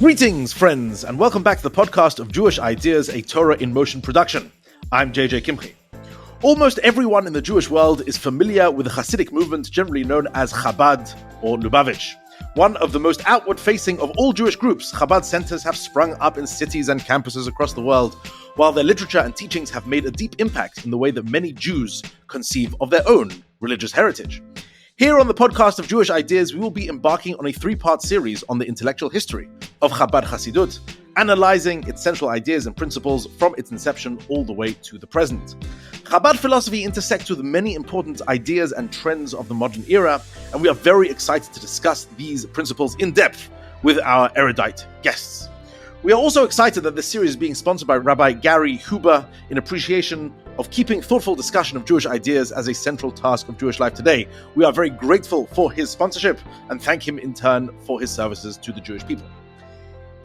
Greetings, friends, and welcome back to the podcast of Jewish Ideas, a Torah in Motion production. I'm JJ Kimchi. Almost everyone in the Jewish world is familiar with the Hasidic movement generally known as Chabad or Lubavitcher. One of the most outward-facing of all Jewish groups, Chabad centers have sprung up in cities and campuses across the world, while their literature and teachings have made a deep impact in the way that many Jews conceive of their own religious heritage. Here on the podcast of Jewish Ideas, we will be embarking on a three-part series on the intellectual history of Chabad Hasidut, analyzing its central ideas and principles from its inception all the way to the present. Chabad philosophy intersects with many important ideas and trends of the modern era, and we are very excited to discuss these principles in depth with our erudite guests. We are also excited that this series is being sponsored by Rabbi Gary Huber in appreciation of keeping thoughtful discussion of Jewish ideas as a central task of Jewish life today. We are very grateful for his sponsorship and thank him in turn for his services to the Jewish people.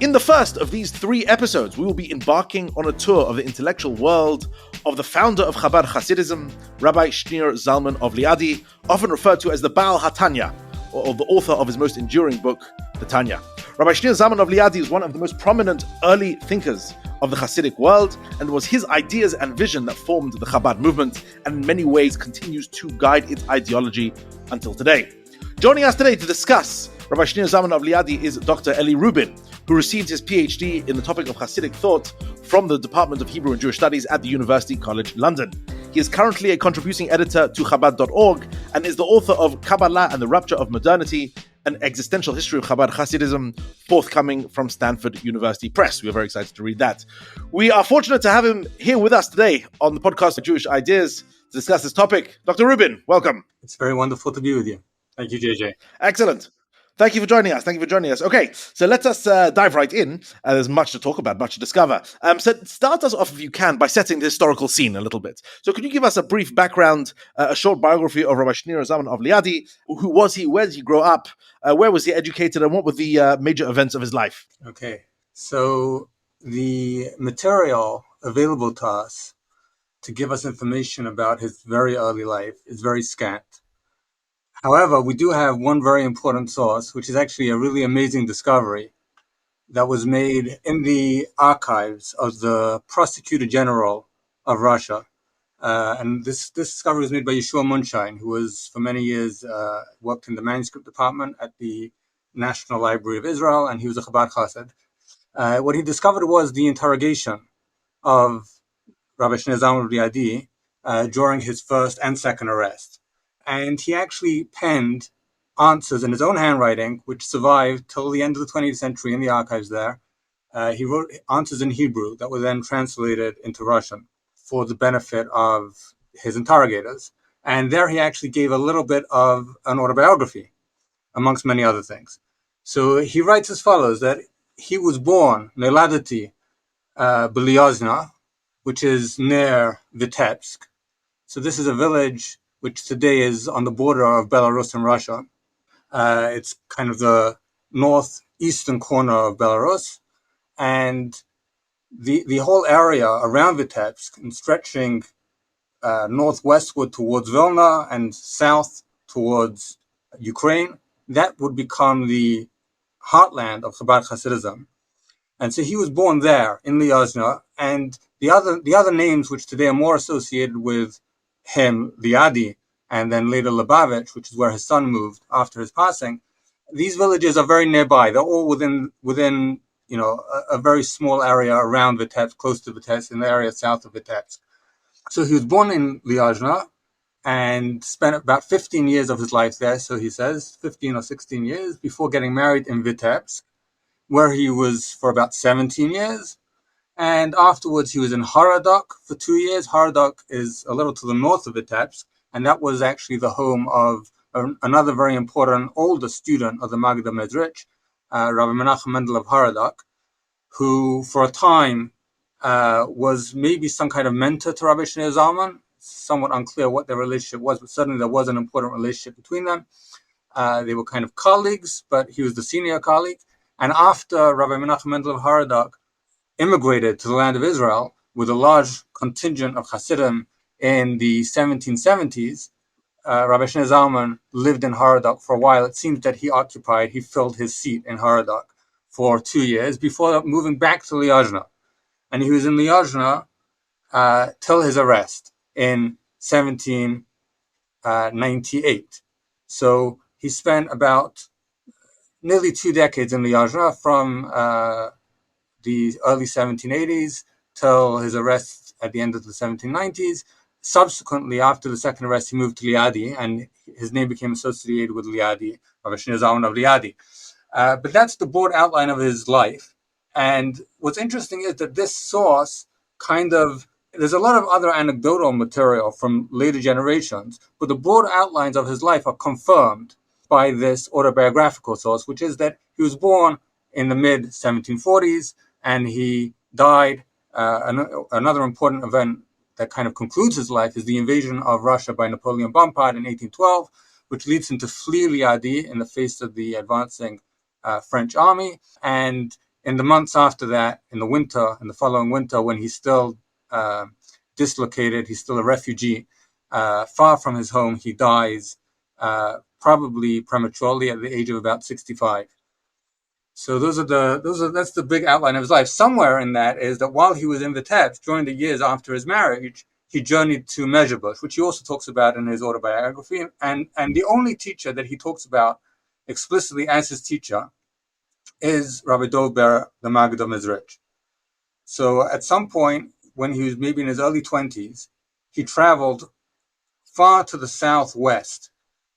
In the first of these three episodes, we will be embarking on a tour of the intellectual world of the founder of Chabad Hasidism, Rabbi Shneur Zalman of Liadi, often referred to as the Baal HaTanya, or the author of his most enduring book, the Tanya. Rabbi Shneur Zalman of Liadi is one of the most prominent early thinkers of the Hasidic world, and it was his ideas and vision that formed the Chabad movement, and in many ways continues to guide its ideology until today. Joining us today to discuss Rabbi Shneur Zalman of Liadi is Dr. Eli Rubin, who received his PhD in the topic of Hasidic thought from the Department of Hebrew and Jewish Studies at the University College London. He is currently a contributing editor to Chabad.org and is the author of Kabbalah and the Rupture of Modernity, an existential history of Chabad Hasidism, forthcoming from Stanford University Press. We are very excited to read that. We are fortunate to have him here with us today on the podcast of Jewish Ideas to discuss this topic. Dr. Rubin, welcome. It's very wonderful to be with you. Thank you, JJ. Excellent. Thank you for joining us. Okay, so let us dive right in. There's much to talk about, much to discover. So start us off, if you can, by setting the historical scene a little bit. So could you give us a brief background, a short biography of Rabbi Shneur Zalman of Liadi? Who was he? Where did he grow up? Where was he educated? And what were the major events of his life? Okay, so the material available to us to give us information about his very early life is very scant. However, we do have one very important source, which is actually a really amazing discovery that was made in the archives of the Prosecutor General of Russia. And this discovery was made by Yeshua Munshine, who was for many years worked in the manuscript department at the National Library of Israel, and he was a Chabad Hasid. What he discovered was the interrogation of Rabbi Shneur Zalman of Liadi during his first and second arrest. And he actually penned answers in his own handwriting, which survived till the end of the 20th century in the archives there. He wrote answers in Hebrew that were then translated into Russian for the benefit of his interrogators. And there he actually gave a little bit of an autobiography, amongst many other things. So he writes as follows, that he was born, Liadi, Belyazna, which is near Vitebsk. So this is a village which today is on the border of Belarus and Russia. It's kind of the northeastern corner of Belarus. And the whole area around Vitebsk, and stretching northwestward towards Vilna and south towards Ukraine, that would become the heartland of Chabad Hasidism. And so he was born there in Liadi, and the other names which today are more associated with him, Liadi, and then later Lubavitcher, which is where his son moved after his passing. These villages are very nearby. They're all within a very small area around Vitebsk, close to Vitebsk, in the area south of Vitebsk. So he was born in Liadi and spent about 15 years of his life there, so he says, 15 or 16 years, before getting married in Vitebsk, where he was for about 17 years. And afterwards, he was in Haradok for 2 years. Haradok is a little to the north of Vitebsk, and that was actually the home of another very important older student of the Maggid Mezrich, Rabbi Menachem Mendel of Haradok, who for a time was maybe some kind of mentor to Rabbi Shneur Zalman. Somewhat unclear what their relationship was, but certainly there was an important relationship between them. They were kind of colleagues, but he was the senior colleague. And after Rabbi Menachem Mendel of Haradok immigrated to the land of Israel with a large contingent of Hasidim in the 1770s, Rabbi Shneur Zalman lived in Haradok for a while. It seems that he filled his seat in Haradok for 2 years before moving back to Liadi. And he was in Liadi till his arrest in 1798. So he spent about nearly 2 decades in Liadi, from the early 1780s till his arrest at the end of the 1790s. Subsequently, after the second arrest, he moved to Liadi, and his name became associated with Liadi, Rabbi Shneur Zalman of Liadi. But that's the broad outline of his life. And what's interesting is that this source there's a lot of other anecdotal material from later generations, but the broad outlines of his life are confirmed by this autobiographical source, which is that he was born in the mid 1740s and he died. Another important event that kind of concludes his life is the invasion of Russia by Napoleon Bonaparte in 1812, which leads him to flee Liadi in the face of the advancing French army. And in the months after that, in the following winter, when he's still dislocated, he's still a refugee, far from his home, he dies probably prematurely at the age of about 65. So that's the big outline of his life. Somewhere in that is that while he was in Vitebsk, during the years after his marriage, he journeyed to Mezhebush, which he also talks about in his autobiography. And the only teacher that he talks about explicitly as his teacher is Rabbi Dov Ber, the Maggid of Mezrich. So at some point, when he was maybe in his early 20s, he traveled far to the southwest,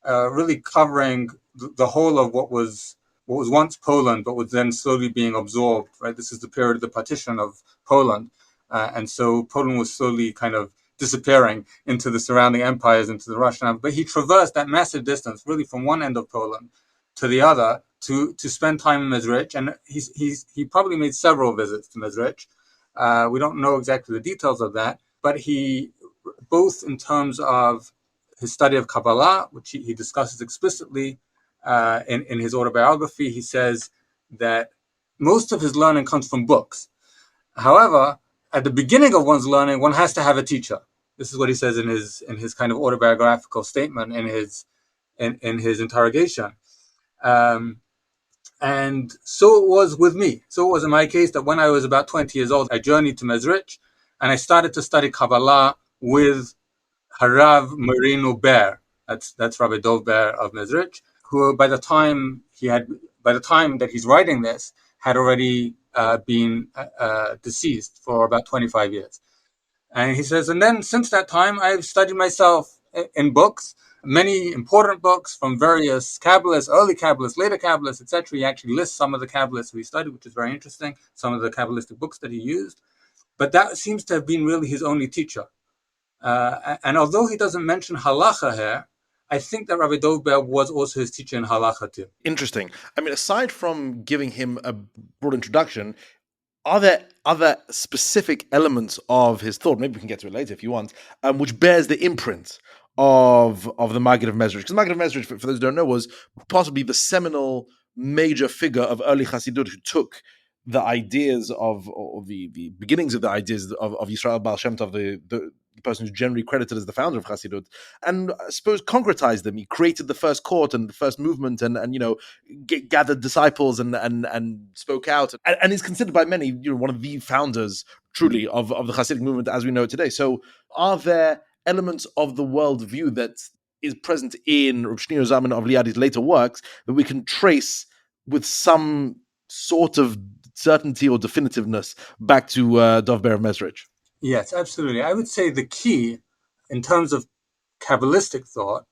really covering the whole of what was once Poland, but was then slowly being absorbed, right? This is the period of the partition of Poland. And so Poland was slowly kind of disappearing into the surrounding empires, into the Russian Empire. But he traversed that massive distance, really from one end of Poland to the other, to spend time in Mezrich. And he probably made several visits to Mezrich. We don't know exactly the details of that, but he, both in terms of his study of Kabbalah, which he discusses explicitly in his autobiography, he says that most of his learning comes from books. However, at the beginning of one's learning, one has to have a teacher. This is what he says in his kind of autobiographical statement in his interrogation. And so it was with me. So it was in my case that when I was about 20 years old, I journeyed to Mezrich and I started to study Kabbalah with Harav Merino Ber. That's Rabbi Dov Ber of Mezrich, who by the time that he's writing this, had already been deceased for about 25 years. And he says, and then since that time, I've studied myself in books, many important books from various Kabbalists, early Kabbalists, later Kabbalists, etc. He actually lists some of the Kabbalists who he studied, which is very interesting, some of the Kabbalistic books that he used. But that seems to have been really his only teacher. And although he doesn't mention halacha here, I think that Rabbi Dov Ber was also his teacher in halacha too. Interesting. I mean, aside from giving him a broad introduction, are there other specific elements of his thought, maybe we can get to it later if you want, which bears the imprint of the Maggid of Mezrich? Because the Maggid of Mezrich, for those who don't know, was possibly the seminal major figure of early Hasidut who took the ideas or the beginnings of the ideas of Yisrael Baal Shem Tov, the person who's generally credited as the founder of Hasidut, and I suppose concretized them. He created the first court and the first movement, and gathered disciples and spoke out, and is considered by many one of the founders truly of the Hasidic movement as we know it today. So, are there elements of the worldview that is present in Reb Shneur Zalman of Liadi's later works that we can trace with some sort of certainty or definitiveness back to Dov Ber of Mezrich? Yes, absolutely. I would say the key, in terms of Kabbalistic thought,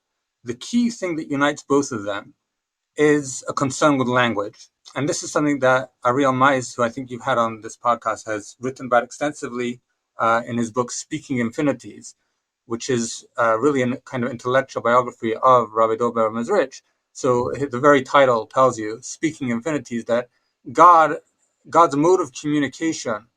the key thing that unites both of them is a concern with language. And this is something that Ariel Mais, who I think you've had on this podcast, has written about extensively in his book, Speaking Infinities, which is really a kind of intellectual biography of Rabbi Dov Ber of Mezrich. So the very title tells you, Speaking Infinities, that God's mode of communication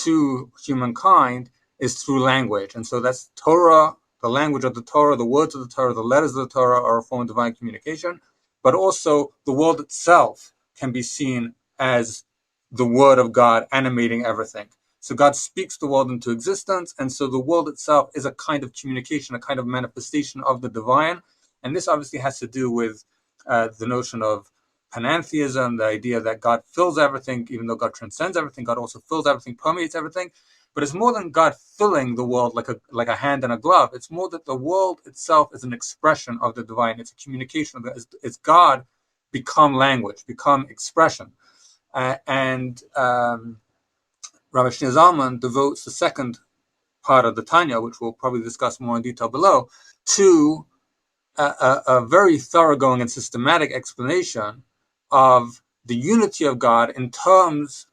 to humankind is through language. And so that's Torah, the language of the Torah, the words of the Torah, the letters of the Torah are a form of divine communication. But also the world itself can be seen as the word of God animating everything. So God speaks the world into existence. And so the world itself is a kind of communication, a kind of manifestation of the divine. And this obviously has to do with the notion of panentheism, the idea that God fills everything, even though God transcends everything, God also fills everything, permeates everything. But it's more than God filling the world like a hand and a glove. It's more that the world itself is an expression of the divine. It's a communication of it. It's God become language, become expression. And Rabbi Shneur Zalman devotes the second part of the Tanya, which we'll probably discuss more in detail below, to a very thoroughgoing and systematic explanation of the unity of God in terms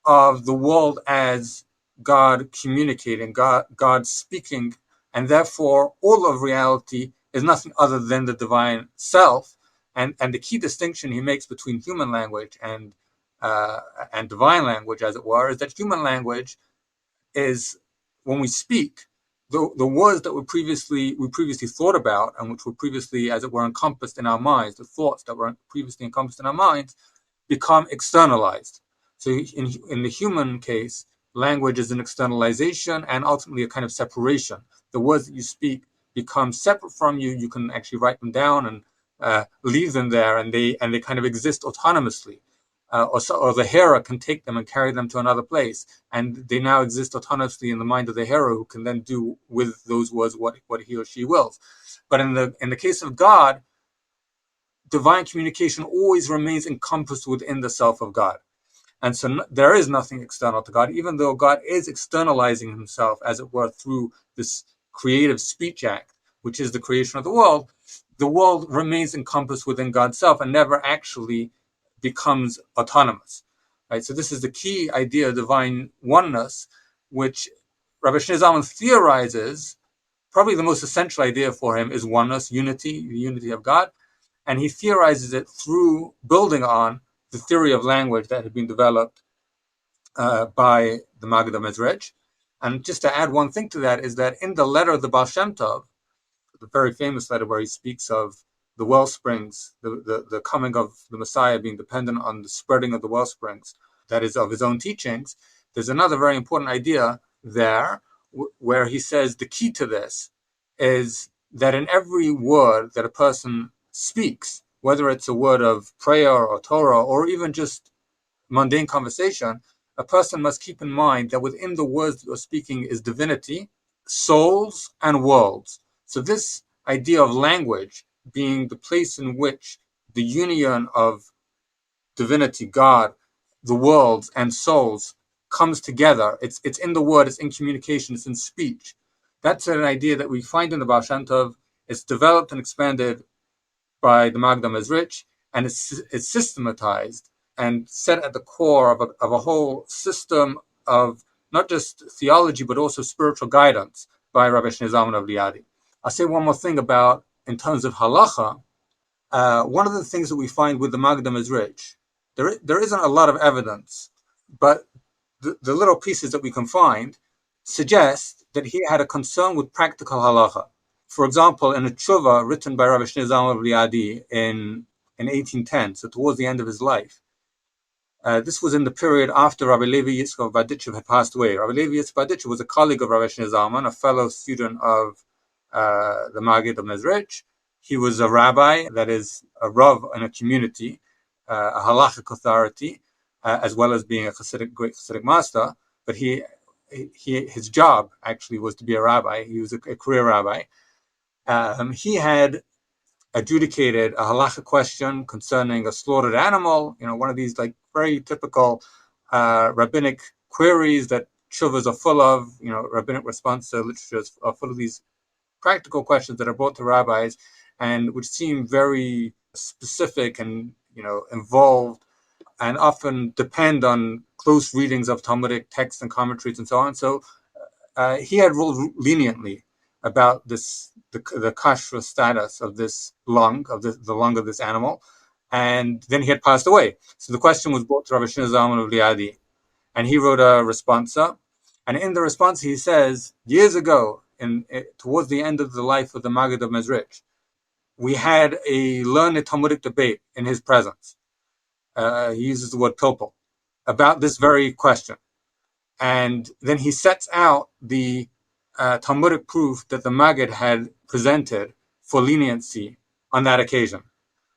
of the world as God communicating, God speaking, and therefore all of reality is nothing other than the divine self. And the key distinction he makes between human language and divine language, as it were, is that human language is, when we speak, the words that we previously thought about and which were previously, as it were, encompassed in our minds, the thoughts that were previously encompassed in our minds, become externalized. So in the human case, language is an externalization and ultimately a kind of separation. The words that you speak become separate from you. You can actually write them down and leave them there, and they kind of exist autonomously. Or the hearer can take them and carry them to another place, and they now exist autonomously in the mind of the hearer, who can then do with those words what he or she wills. But in the case of God, divine communication always remains encompassed within the self of God. And so there is nothing external to God, even though God is externalizing himself, as it were, through this creative speech act, which is the creation of the world remains encompassed within God's self and never actually becomes autonomous. Right? So this is the key idea of divine oneness, which Rabbi Shneur Zalman theorizes. Probably the most essential idea for him is oneness, unity, the unity of God. And he theorizes it through building on the theory of language that had been developed by the Maggid Mezrich. And just to add one thing to that is that in the letter of the Baal Shem Tov, the very famous letter where he speaks of the well springs, the coming of the Messiah being dependent on the spreading of the well springs, that is of his own teachings, there's another very important idea there where he says the key to this is that in every word that a person speaks, whether it's a word of prayer or Torah or even just mundane conversation, a person must keep in mind that within the words that you're speaking is divinity, souls, and worlds. So this idea of language being the place in which the union of divinity, God, the worlds, and souls comes together. It's in the word, it's in communication, it's in speech. That's an idea that we find in the Baal Shem Tov. It's developed and expanded by the Maggid Mezrich, and it's systematized and set at the core of a whole system of not just theology, but also spiritual guidance by Rabbi Shneur Zalman of Liadi. I'll say one more thing about, in terms of halacha, one of the things that we find with the Maggid Mezrich, there isn't a lot of evidence, but the little pieces that we can find suggest that he had a concern with practical halacha. For example, in a tshuva written by Rabbi Shneur Zalman of Liadi in 1810, so towards the end of his life, this was in the period after Rabbi Levi Yitzchak Berditchev had passed away. Rabbi Levi Yitzchak Berditchev was a colleague of Rabbi Shneur Zalman, a fellow student of the Maggid of Mezrich. He was a rabbi, that is, a rav in a community, a halachic authority, as well as being a great Hasidic master. But his job actually was to be a rabbi. He was a career rabbi. He had adjudicated a halachic question concerning a slaughtered animal, one of these like very typical rabbinic queries that shuvas are full of, rabbinic response to literature are full of these practical questions that are brought to rabbis and which seem very specific and, involved and often depend on close readings of Talmudic texts and commentaries and so on. So he had ruled leniently about this, the kashrus status of this lung, of the lung of this animal, and then he had passed away. So the question was brought to Rabbi Shneur Zalman of Liadi, and he wrote a responsa, and in the response he says, years ago, towards the end of the life of the Maggid of Mezrich, we had a learned Talmudic debate in his presence. He uses the word pilpul, about this very question. And then he sets out the Talmudic proof that the Maggid had presented for leniency on that occasion.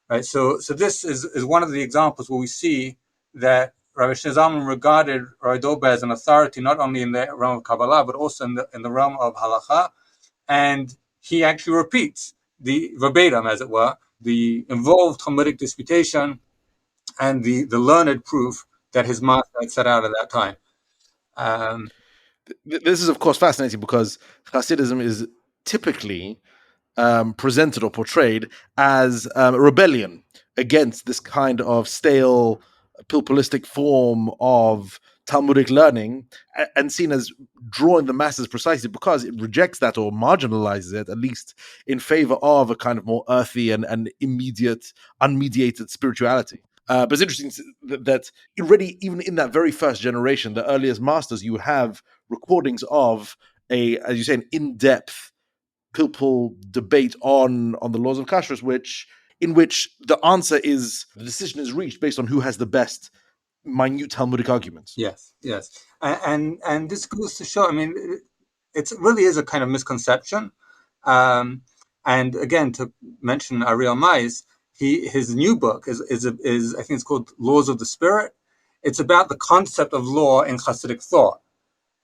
right? So this is one of the examples where we see that Rabbi Shneur Zalman regarded Rabbi Doba as an authority not only in the realm of Kabbalah but also in the realm of Halacha, and he actually repeats the verbatim, as it were, the involved Talmudic disputation and the learned proof that his master had set out at that time. This is, of course, fascinating because Hasidism is typically presented or portrayed as a rebellion against this kind of stale, pilpulistic form of Talmudic learning, and seen as drawing the masses precisely because it rejects that or marginalizes it, at least in favor of a kind of more earthy and immediate, unmediated spirituality. But it's interesting that already, even in that very first generation, the earliest masters, you have recordings of as you say, an in-depth pilpul debate on the laws of kashrus, in which the answer is the decision is reached based on who has the best minute Talmudic arguments. Yes, and this goes to show. I mean, it really is a kind of misconception. And again, to mention Ariel Mais, his new book is I think it's called Laws of the Spirit. It's about the concept of law in Hasidic thought.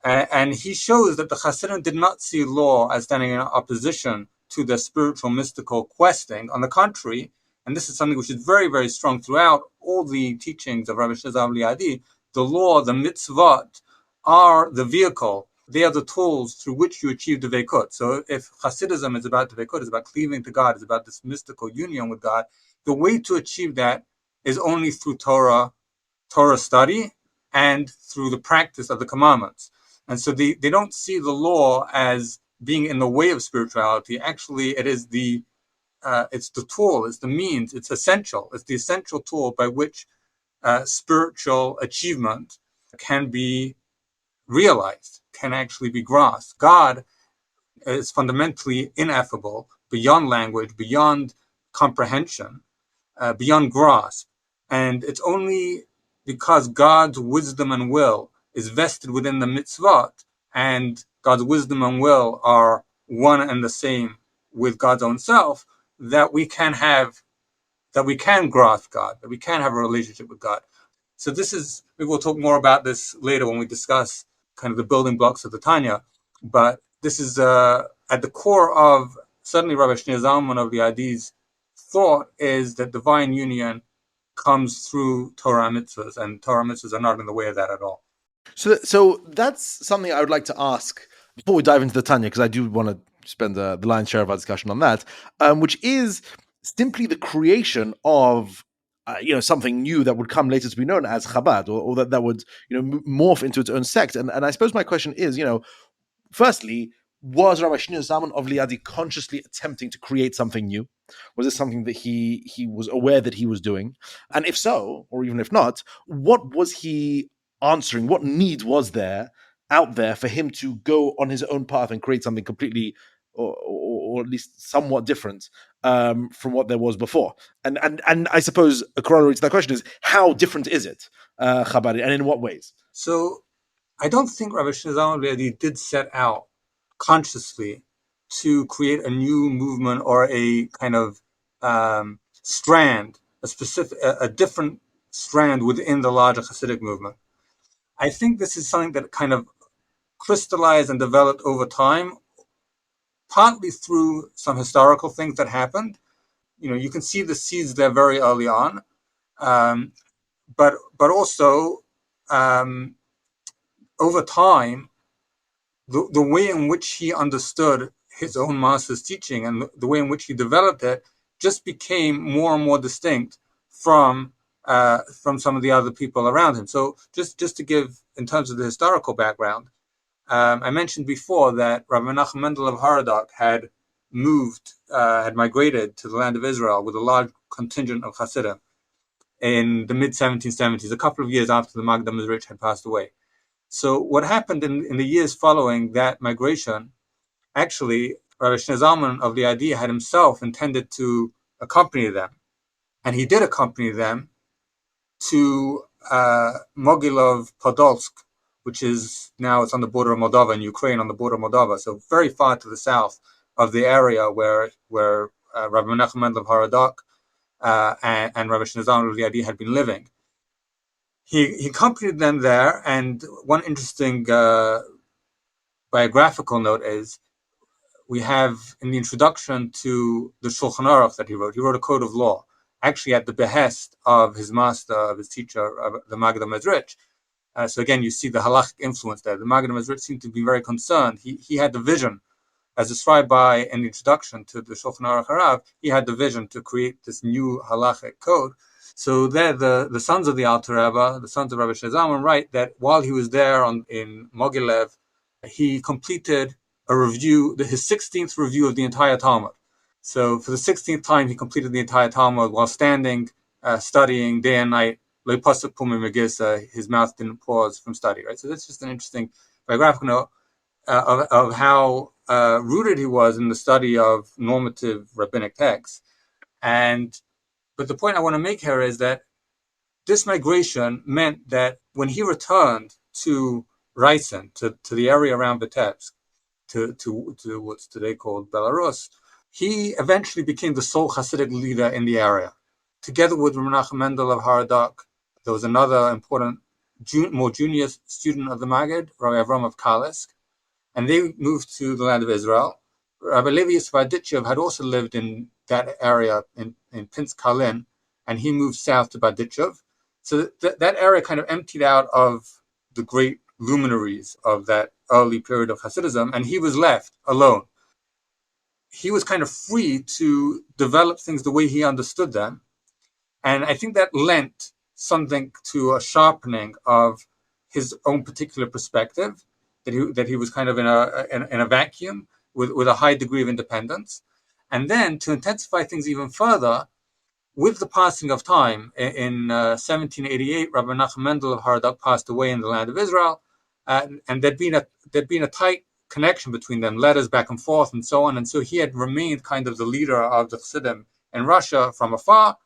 And he shows that the Hasidim did not see law as standing in opposition to their spiritual, mystical questing. On the contrary, and this is something which is very, very strong throughout all the teachings of Rabbi Shlomo Liadi, the law, the mitzvot, are the vehicle. They are the tools through which you achieve the Dveikut. So if Hasidism is about Dveikut, it's about cleaving to God, it's about this mystical union with God, the way to achieve that is only through Torah study and through the practice of the commandments. And so they don't see the law as being in the way of spirituality. Actually, it is it's the tool, it's the means, it's essential. It's the essential tool by which spiritual achievement can be realized, can actually be grasped. God is fundamentally ineffable, beyond language, beyond comprehension, beyond grasp. And it's only because God's wisdom and will is vested within the mitzvot, and God's wisdom and will are one and the same with God's own self, that we can grasp God, that we can have a relationship with God. So maybe we'll talk more about this later when we discuss kind of the building blocks of the Tanya, but this is at the core of certainly Rabbi Shneur Zalman of Liadi's thought is that divine union comes through Torah mitzvahs, and Torah mitzvahs are not in the way of that at all. So that's something I would like to ask before we dive into the Tanya, because I do want to spend the lion's share of our discussion on that, which is simply the creation of something new that would come later to be known as Chabad, or that would morph into its own sect. And I suppose my question is, firstly, was Rabbi Shneur Zalman of Liadi consciously attempting to create something new? Was this something that he was aware that he was doing? And if so, or even if not, what was he answering? What need was there out there for him to go on his own path and create something completely, or at least somewhat different from what there was before? And I suppose a corollary to that question is, how different is it, Chabad, and in what ways? So I don't think Rabbi Shneur Zalman Liadi did set out consciously to create a new movement or a kind of strand, a different strand within the larger Hasidic movement. I think this is something that kind of crystallized and developed over time, partly through some historical things that happened. You can see the seeds there very early on, but also over time, the way in which he understood his own master's teaching and the way in which he developed it just became more and more distinct from some of the other people around him. So just to give, in terms of the historical background, I mentioned before that Rabbi Menachem Mendel of Haradach had migrated to the land of Israel with a large contingent of Hasidim in the mid-1770s, a couple of years after the Magda Mizrich had passed away. So what happened in the years following that migration, actually, Rabbi Shneur Zalman of Liadi had himself intended to accompany them. And he did accompany them to Mogilov Podolsk, which is now it's on the border of Moldova, in Ukraine, on the border of Moldova, so very far to the south of the area where Rabbi Menachem Mendel of Haradach and Rabbi Shneur Zalman of Liadi had been living. He accompanied them there, and one interesting biographical note is we have in the introduction to the Shulchan Aruch that he wrote a code of law, actually at the behest of his master, of his teacher, the Maggid Mezrich. So again, you see the halachic influence there. The Maggid Mezrich seemed to be very concerned. He had the vision, as described by in the introduction to the Shulchan Aruch Harav, he had the vision to create this new halachic code. So there, the sons of the Alter Rebbe, the sons of Rabbi Shneur Zalman, write that while he was there in Mogilev, he completed a review, his 16th review of the entire Talmud. So for the 16th time, he completed the entire Talmud while standing, studying day and night. His mouth didn't pause from study. Right. So that's just an interesting biographical note of how rooted he was in the study of normative rabbinic texts. But the point I want to make here is that this migration meant that when he returned to Ryazan, to the area around Vitebsk, to what's today called Belarus, he eventually became the sole Hasidic leader in the area. Together with Menachem Mendel of Haradach, there was another important, more junior student of the Maggid, Rabbi Avram of Kalisk, and they moved to the land of Israel. Rabbi Levi Yisrael had also lived in that area in Pinsk Kalin, and he moved south to Badichev. So that area kind of emptied out of the great luminaries of that early period of Hasidism, and he was left alone. He was kind of free to develop things the way he understood them. And I think that lent something to a sharpening of his own particular perspective, that he was kind of in a vacuum with a high degree of independence. And then to intensify things even further, with the passing of time, in 1788, Rabbi Menachem Mendel of Haradach passed away in the land of Israel, and there'd been a tight connection between them, letters back and forth, and so on. And so he had remained kind of the leader of the Chassidim in Russia from afar.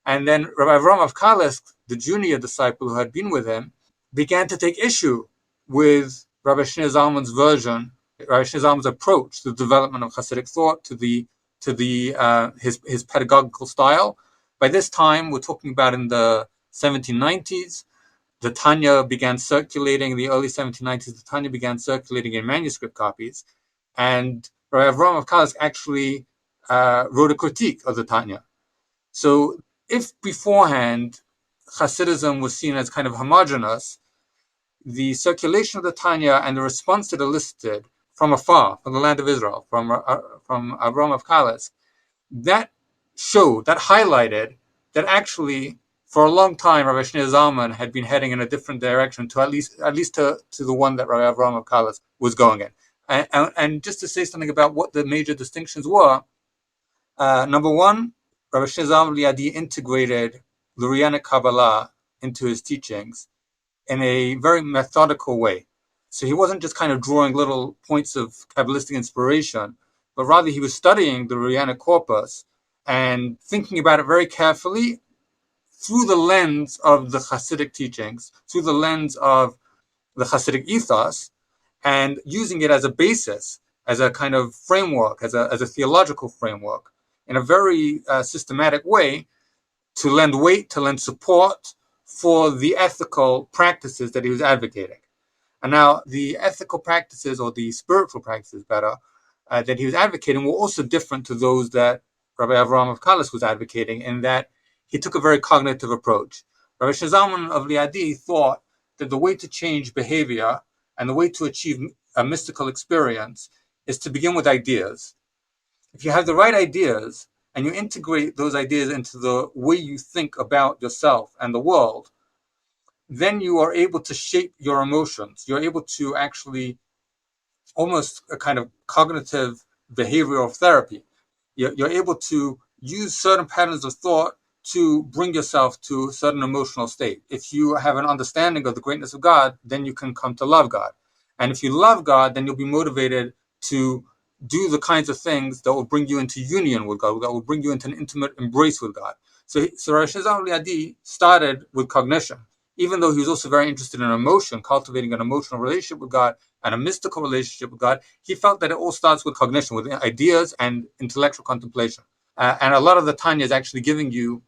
And then Rabbi Avram of Kalisk, the junior disciple who had been with him, began to take issue with Rabbi Shneur Zalman's version, Rabbi Shneur Zalman's approach to the development of Hasidic thought, to his pedagogical style. By this time, we're talking about in the 1790s, the Tanya began circulating, in the early 1790s, the Tanya began circulating in manuscript copies, and Rabbi Avram of Kalisk actually wrote a critique of the Tanya. So if beforehand Hasidism was seen as kind of homogeneous, the circulation of the Tanya and the response it elicited from afar, from the land of Israel, from Avram of Kalisk, that highlighted that actually for a long time Rabbi Shneur Zalman had been heading in a different direction to at least to the one that Rabbi Avram of Kalisk was going in. And just to say something about what the major distinctions were, number one, Rabbi Shneur Zalman Liadi integrated Lurianic Kabbalah into his teachings in a very methodical way. So he wasn't just kind of drawing little points of Kabbalistic inspiration, but rather he was studying the Lurianic corpus and thinking about it very carefully through the lens of the Hasidic teachings, through the lens of the Hasidic ethos, and using it as a basis, as a kind of framework, as a theological framework, in a very systematic way, to lend weight, to lend support for the ethical practices that he was advocating. And now the ethical practices, or the spiritual practices better, that he was advocating were also different to those that Rabbi Avram of Kalisk was advocating, in that he took a very cognitive approach. Rabbi Shneur Zalman of Liadi thought that the way to change behavior and the way to achieve a mystical experience is to begin with ideas. If you have the right ideas and you integrate those ideas into the way you think about yourself and the world, then you are able to shape your emotions. You're able to actually almost a kind of cognitive behavioral therapy. You're able to use certain patterns of thought to bring yourself to a certain emotional state. If you have an understanding of the greatness of God, then you can come to love God. And if you love God, then you'll be motivated to do the kinds of things that will bring you into union with God, that will bring you into an intimate embrace with God. So Rabbi Shneur Zalman Liadi started with cognition, even though he was also very interested in emotion, cultivating an emotional relationship with God and a mystical relationship with God. He felt that it all starts with cognition, with ideas and intellectual contemplation. And a lot of the Tanya is actually giving you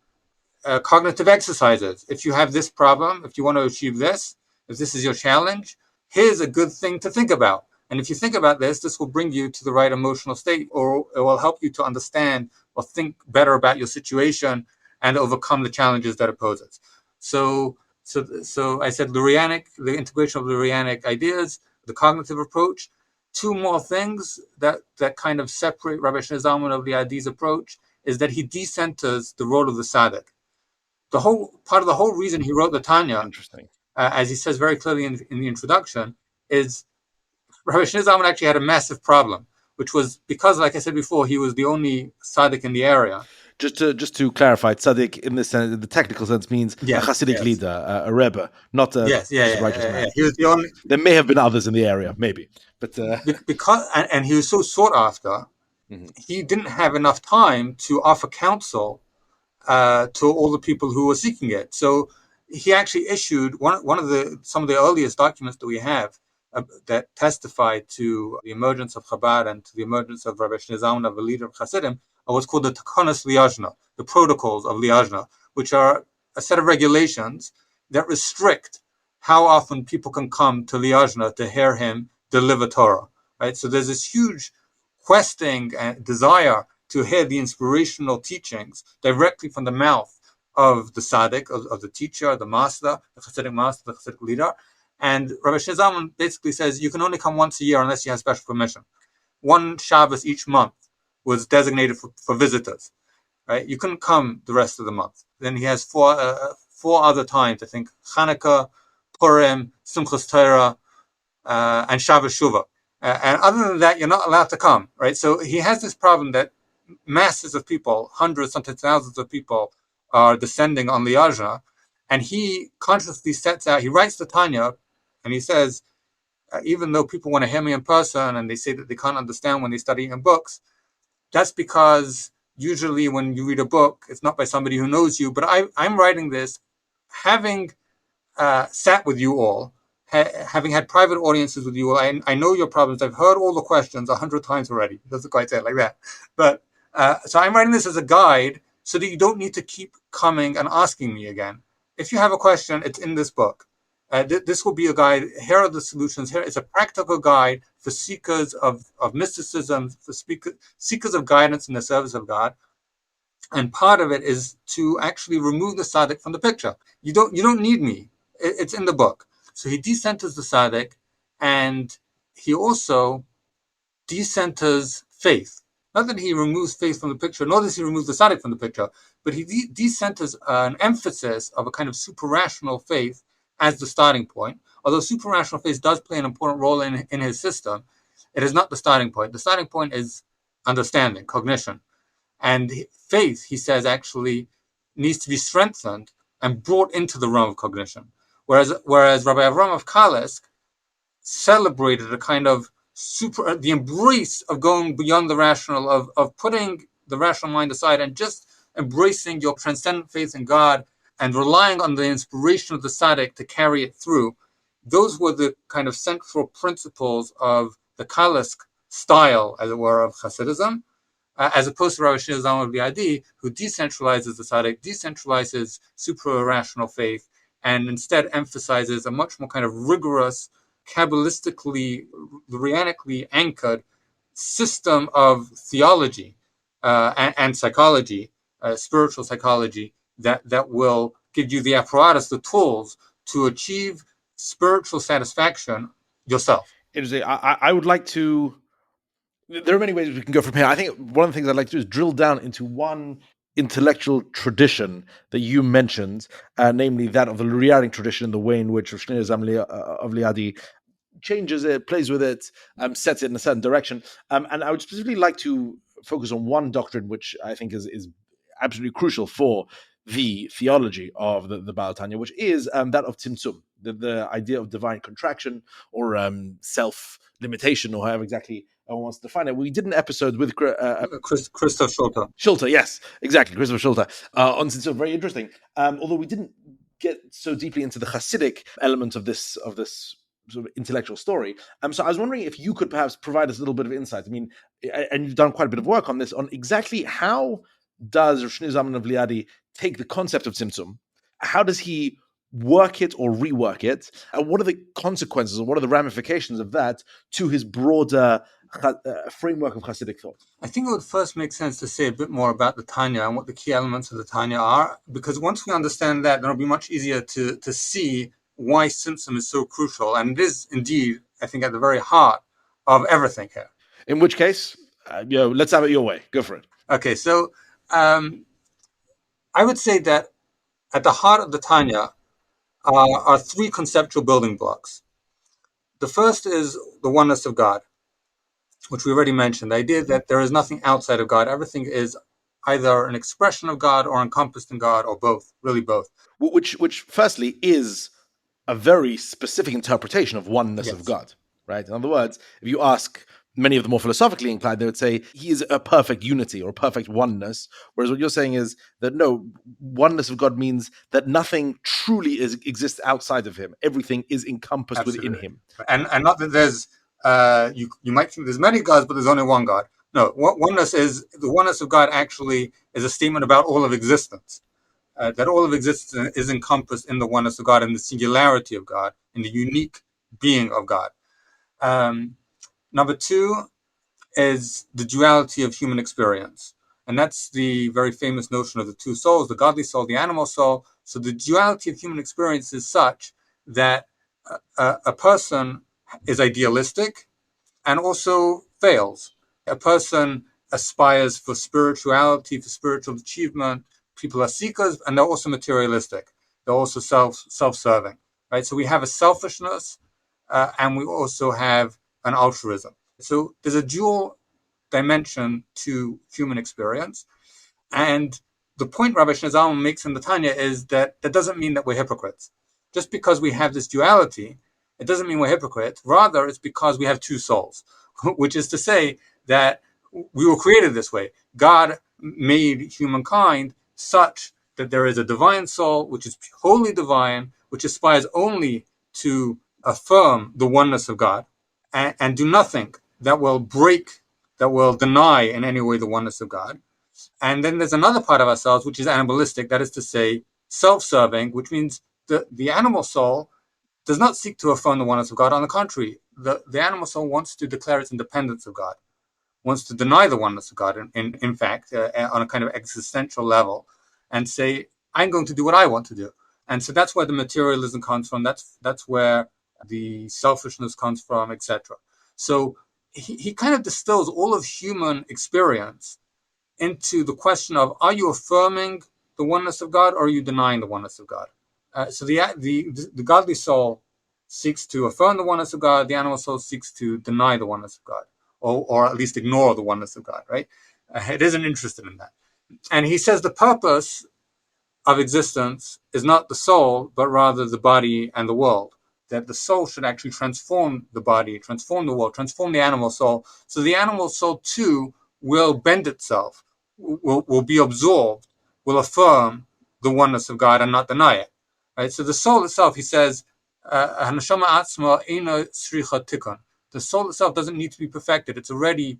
cognitive exercises. If you have this problem, if you want to achieve this, if this is your challenge, here's a good thing to think about. And if you think about this, this will bring you to the right emotional state, or it will help you to understand or think better about your situation and overcome the challenges that it poses. So I said the integration of Lurianic ideas, the cognitive approach. Two more things that kind of separate Rabbi Shneur Zalman of Liadi's approach is that he decenters the role of the tzaddik. The whole reason he wrote the Tanya, Interesting. as he says very clearly in the introduction, is Rabbi Shneur Zalman actually had a massive problem, which was because, like I said before, he was the only tzaddik in the area. Just to clarify, tzaddik in this sense, the technical sense means a Hasidic leader, a Rebbe, not a righteous man. He was the only. There may have been others in the area, maybe, but because and he was so sought after, he didn't have enough time to offer counsel to all the people who were seeking it. So he actually issued some of the earliest documents that we have that testify to the emergence of Chabad and to the emergence of Rabbi Shneur Zalman, of a leader of Hasidim, are what's called the Takonos Liajna, the protocols of Liajna, which are a set of regulations that restrict how often people can come to Liajna to hear him deliver Torah. Right. So there's this huge questing and desire to hear the inspirational teachings directly from the mouth of the tzaddik, of the teacher, the master, the Hasidic leader. And Rabbi Shneur Zalman basically says you can only come once a year unless you have special permission. One Shabbos each month was designated for visitors. Right? You couldn't come the rest of the month. Then he has four other times, I think, Chanukah, Purim, Simchas Torah, and Shabbos Shuvah. And other than that, you're not allowed to come, right? So he has this problem that masses of people, hundreds, sometimes thousands of people, are descending on Liajna, and he consciously sets out, he writes the Tanya, and he says, even though people want to hear me in person, and they say that they can't understand when they study in books, that's because usually when you read a book, it's not by somebody who knows you, but I'm writing this having sat with you all, having had private audiences with you all. I know your problems. I've heard all the questions 100 times already. He doesn't quite say it like that. But so I'm writing this as a guide so that you don't need to keep coming and asking me again. If you have a question, it's in this book. This will be a guide. Here are the solutions. Here is a practical guide for seekers of mysticism, for seekers of guidance in the service of God. And part of it is to actually remove the tzaddik from the picture. You don't need me. It's in the book. So he decenters the tzaddik, and he also decenters faith. Not that he removes faith from the picture, nor does he remove the tzaddik from the picture, but he decenters an emphasis of a kind of super-rational faith as the starting point. Although super-rational faith does play an important role in his system, it is not the starting point. The starting point is understanding, cognition. And faith, he says, actually needs to be strengthened and brought into the realm of cognition. Whereas Rabbi Avram of Kalisk celebrated a kind of the embrace of going beyond the rational, of putting the rational mind aside and just embracing your transcendent faith in God and relying on the inspiration of the tzaddik to carry it through. Those were the kind of central principles of the Kalisk style, as it were, of Hasidism, as opposed to Rabbi Shneur Zalman of Liadi, who decentralizes the tzaddik, decentralizes supra-rational faith, and instead emphasizes a much more kind of rigorous, Kabbalistically, Lurianically anchored system of theology and psychology, spiritual psychology, that will give you the apparatus, the tools to achieve spiritual satisfaction yourself. Interesting. I would like to. There are many ways we can go from here. I think one of the things I'd like to do is drill down into one intellectual tradition that you mentioned, namely that of the Lurianic tradition, the way in which Shneur Zalman of Liadi changes it, plays with it, sets it in a certain direction. And I would specifically like to focus on one doctrine which I think is absolutely crucial for the theology of the Baal Tanya, which is that of Tzimtzum, the idea of divine contraction or self-limitation, or however exactly one wants to define it. We did an episode with Christoph Schulte. Schulte, yes, exactly, Christopher Schulte, on Tzimtzum. Very interesting. Although we didn't get so deeply into the Hasidic element of this sort of intellectual story. So I was wondering if you could perhaps provide us a little bit of insight. I mean, and you've done quite a bit of work on this, on exactly how does Shneur Zalman of Liadi take the concept of Tzimtzum? How does he work it or rework it? And what are the consequences or what are the ramifications of that to his broader framework of Hasidic thought? I think it would first make sense to say a bit more about the Tanya and what the key elements of the Tanya are, because once we understand that, then it'll be much easier to see why Tzimtzum is so crucial. And it is indeed, I think, at the very heart of everything here. In which case, let's have it your way. Go for it. Okay, so I would say that at the heart of the Tanya are three conceptual building blocks. The first is the oneness of God, which we already mentioned. The idea that there is nothing outside of God. Everything is either an expression of God or encompassed in God, or both, really both. Which firstly is a very specific interpretation of oneness Yes. of God, right? In other words, if you ask many of the more philosophically inclined, they would say he is a perfect unity or a perfect oneness. Whereas what you're saying is that no, oneness of God means that nothing truly exists outside of him. Everything is encompassed Absolutely. within him. And not that there's, you might think there's many gods, but there's only one God. No, oneness is, the oneness of God actually is a statement about all of existence. That all of existence is encompassed in the oneness of God, in the singularity of God, in the unique being of God. Number two is the duality of human experience. And that's the very famous notion of the two souls, the godly soul, the animal soul. So the duality of human experience is such that a person is idealistic and also fails. A person aspires for spirituality, for spiritual achievement. People are seekers, and they're also materialistic. They're also self-serving, right? So we have a selfishness, and we also have an altruism. So there's a dual dimension to human experience. And the point Rabbi Shneur Zalman makes in the Tanya is that that doesn't mean that we're hypocrites. Just because we have this duality, it doesn't mean we're hypocrites. Rather, it's because we have two souls, which is to say that we were created this way. God made humankind such that there is a divine soul, which is wholly divine, which aspires only to affirm the oneness of God and do nothing that will break, that will deny in any way the oneness of God. And then there's another part of ourselves, which is animalistic, that is to say, self-serving, which means the animal soul does not seek to affirm the oneness of God. On the contrary, the animal soul wants to declare its independence of God, wants to deny the oneness of God, in fact, on a kind of existential level, and say, I'm going to do what I want to do. And so that's where the materialism comes from. That's where the selfishness comes from, etc. So he kind of distills all of human experience into the question of, are you affirming the oneness of God or are you denying the oneness of God? So the godly soul seeks to affirm the oneness of God. The animal soul seeks to deny the oneness of God, or at least ignore the oneness of God, right? It isn't interested in that. And he says the purpose of existence is not the soul, but rather the body and the world. That the soul should actually transform the body, transform the world, transform the animal soul. So the animal soul too will bend itself, will be absorbed, will affirm the oneness of God and not deny it. Right? So the soul itself, he says, the soul itself doesn't need to be perfected. It's already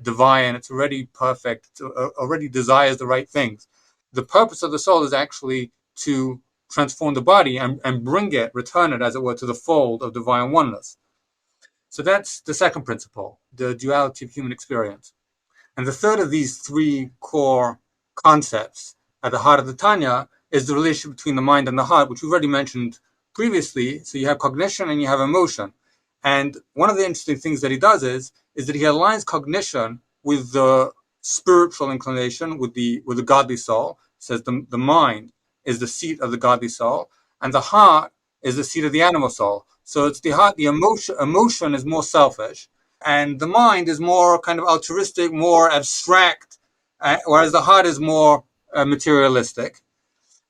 divine. It's already perfect. It already desires the right things. The purpose of the soul is actually to transform the body and bring it, return it, as it were, to the fold of divine oneness. So that's the second principle, the duality of human experience. And the third of these three core concepts at the heart of the Tanya is the relationship between the mind and the heart, which we've already mentioned previously. So you have cognition and you have emotion. And one of the interesting things that he does is that he aligns cognition with the spiritual inclination, with the godly soul. He says the mind is the seat of the godly soul, and the heart is the seat of the animal soul. So it's the heart, the emotion is more selfish, and the mind is more kind of altruistic, more abstract, whereas the heart is more materialistic.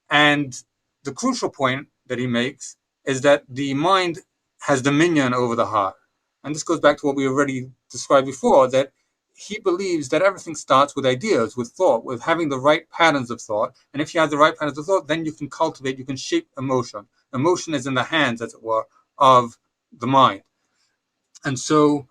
And the crucial point that he makes is that the mind has dominion over the heart. And this goes back to what we already described before, that he believes that everything starts with ideas, with thought, with having the right patterns of thought. And if you have the right patterns of thought, then you can cultivate, you can shape emotion. Emotion is in the hands, as it were, of the mind. And so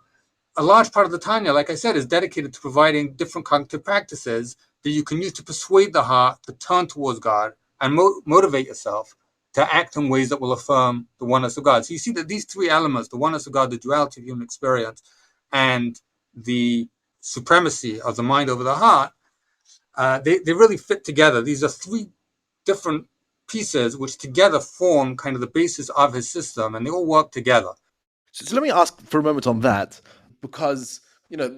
a large part of the Tanya, like I said, is dedicated to providing different cognitive practices that you can use to persuade the heart to turn towards God and motivate yourself to act in ways that will affirm the oneness of God. So you see that these three elements, the oneness of God, the duality of human experience, and the supremacy of the mind over the heart, they really fit together. These are three different pieces which together form kind of the basis of his system, and they all work together. So let me ask for a moment on that, because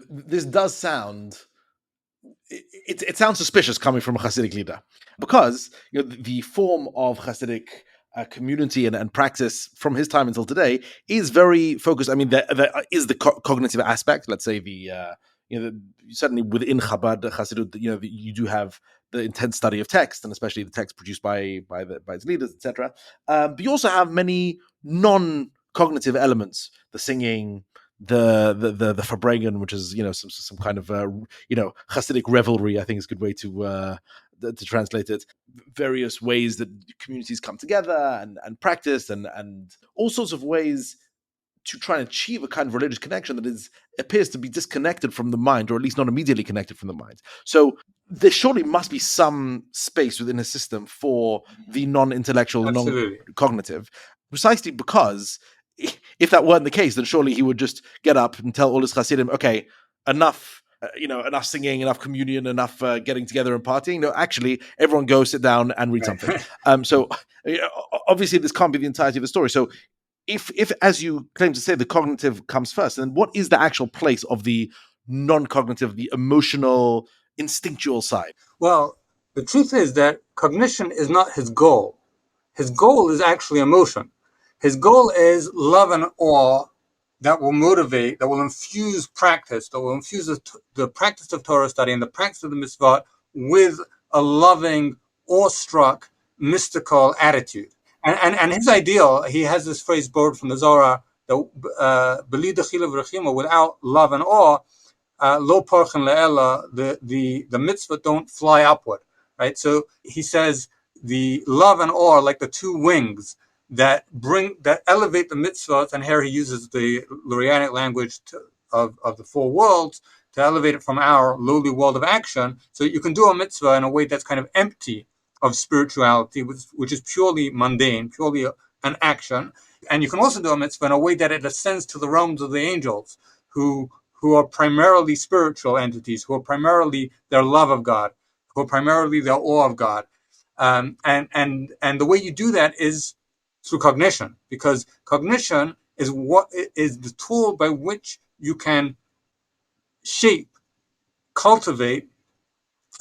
this does sound it sounds suspicious coming from a Hasidic leader, because the form of Hasidic community and practice from his time until today is very focused. I mean, there is the cognitive aspect. Let's say certainly within Chabad Hasidut, you do have the intense study of text, and especially the text produced by its leaders, etc. But you also have many non-cognitive elements: the singing, the Farbrengen, which is some kind of Hasidic revelry, I think is a good way to translate it. Various ways that communities come together and practice, and all sorts of ways to try and achieve a kind of religious connection that appears to be disconnected from the mind, or at least not immediately connected from the mind. So there surely must be some space within a system for the non-intellectual, Absolutely. non-cognitive, precisely because if that weren't the case, then surely he would just get up and tell all his Hasidim, okay, enough, enough singing, enough communion, enough getting together and partying. No, actually, everyone go sit down and read something. So obviously this can't be the entirety of the story. So if as you claim to say, the cognitive comes first, then what is the actual place of the non-cognitive, the emotional, instinctual side? Well, the truth is that cognition is not his goal. His goal is actually emotion. His goal is love and awe that will motivate, that will infuse practice, that will infuse the practice of Torah study and the practice of the mitzvot with a loving, awestruck, mystical attitude. And his ideal, he has this phrase borrowed from the Zohar, without love and awe, lo parchen le'ela, the mitzvah don't fly upward, right? So he says the love and awe are like the two wings that elevate the mitzvahs, and here he uses the Lurianic language of the four worlds to elevate it from our lowly world of action, so that you can do a mitzvah in a way that's kind of empty of spirituality, which is purely mundane, purely an action. And you can also do a mitzvah in a way that it ascends to the realms of the angels, who are primarily spiritual entities, who are primarily their love of God, who are primarily their awe of God. And the way you do that is through cognition, because cognition is what is the tool by which you can shape, cultivate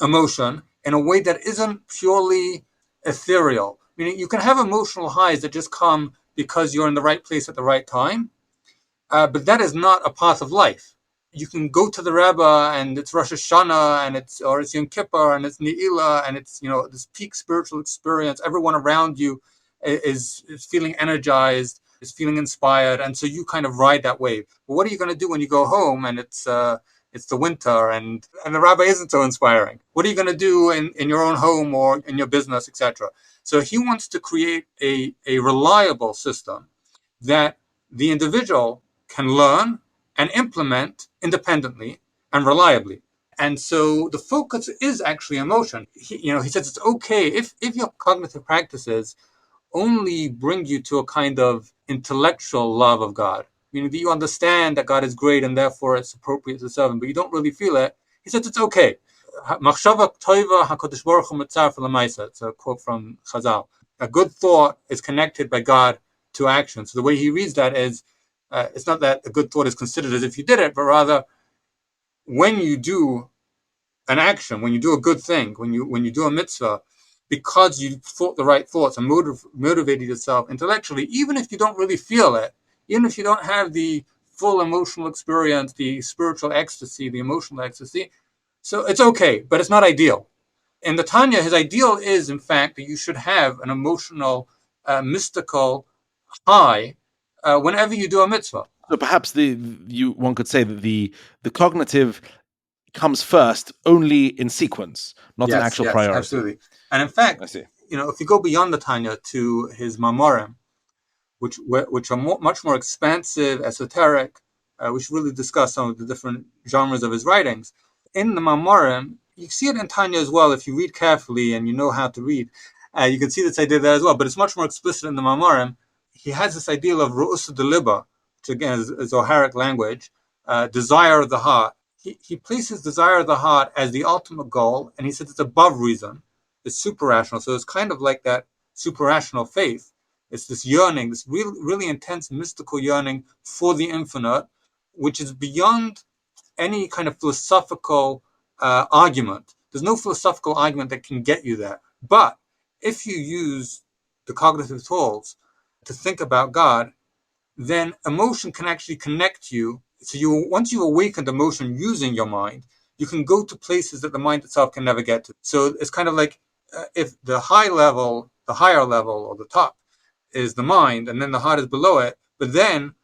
emotion in a way that isn't purely ethereal. Meaning you can have emotional highs that just come because you're in the right place at the right time, but that is not a path of life. You can go to the Rebbe and it's Rosh Hashanah and it's Yom Kippur and it's Ne'ilah and it's this peak spiritual experience. Everyone around you is feeling energized, is feeling inspired, and so you kind of ride that wave. But what are you going to do when you go home and it's the winter and the Rabbi isn't so inspiring? What are you going to do in your own home or in your business, etc.? So he wants to create a reliable system that the individual can learn and implement independently and reliably. And so the focus is actually emotion. He says it's okay if your cognitive practices only bring you to a kind of intellectual love of God, meaning that you understand that God is great and therefore it's appropriate to serve him, but you don't really feel it. He says it's okay. It's a quote from Chazal. A good thought is connected by God to action. So the way he reads that is, it's not that a good thought is considered as if you did it, but rather when you do an action, when you do a good thing, when you do a mitzvah, because you thought the right thoughts and motivated yourself intellectually, even if you don't really feel it, even if you don't have the full emotional experience, the spiritual ecstasy, the emotional ecstasy, so it's okay, but it's not ideal. In the Tanya, his ideal is, in fact, that you should have an emotional, mystical high whenever you do a mitzvah. So perhaps one could say that the cognitive comes first only in sequence, not an actual priority. Absolutely. And in fact, I see. if you go beyond the Tanya to his Mamorim, which are much more expansive, esoteric, we should really discuss some of the different genres of his writings. In the Mamorim, you see it in Tanya as well. If you read carefully and you know how to read, you can see this idea there as well. But it's much more explicit in the Mamarim. He has this ideal of ru'us deliba, which again is Zoharic language, desire of the heart. He places desire of the heart as the ultimate goal, and he says it's above reason. It's super rational. So it's kind of like that super rational faith. It's this yearning, this really intense mystical yearning for the infinite, which is beyond any kind of philosophical argument. There's no philosophical argument that can get you there. But if you use the cognitive tools to think about God, then emotion can actually connect you. So once you've awakened emotion using your mind, you can go to places that the mind itself can never get to. So it's kind of like if the higher level, or the top is the mind, and then the heart is below it, but then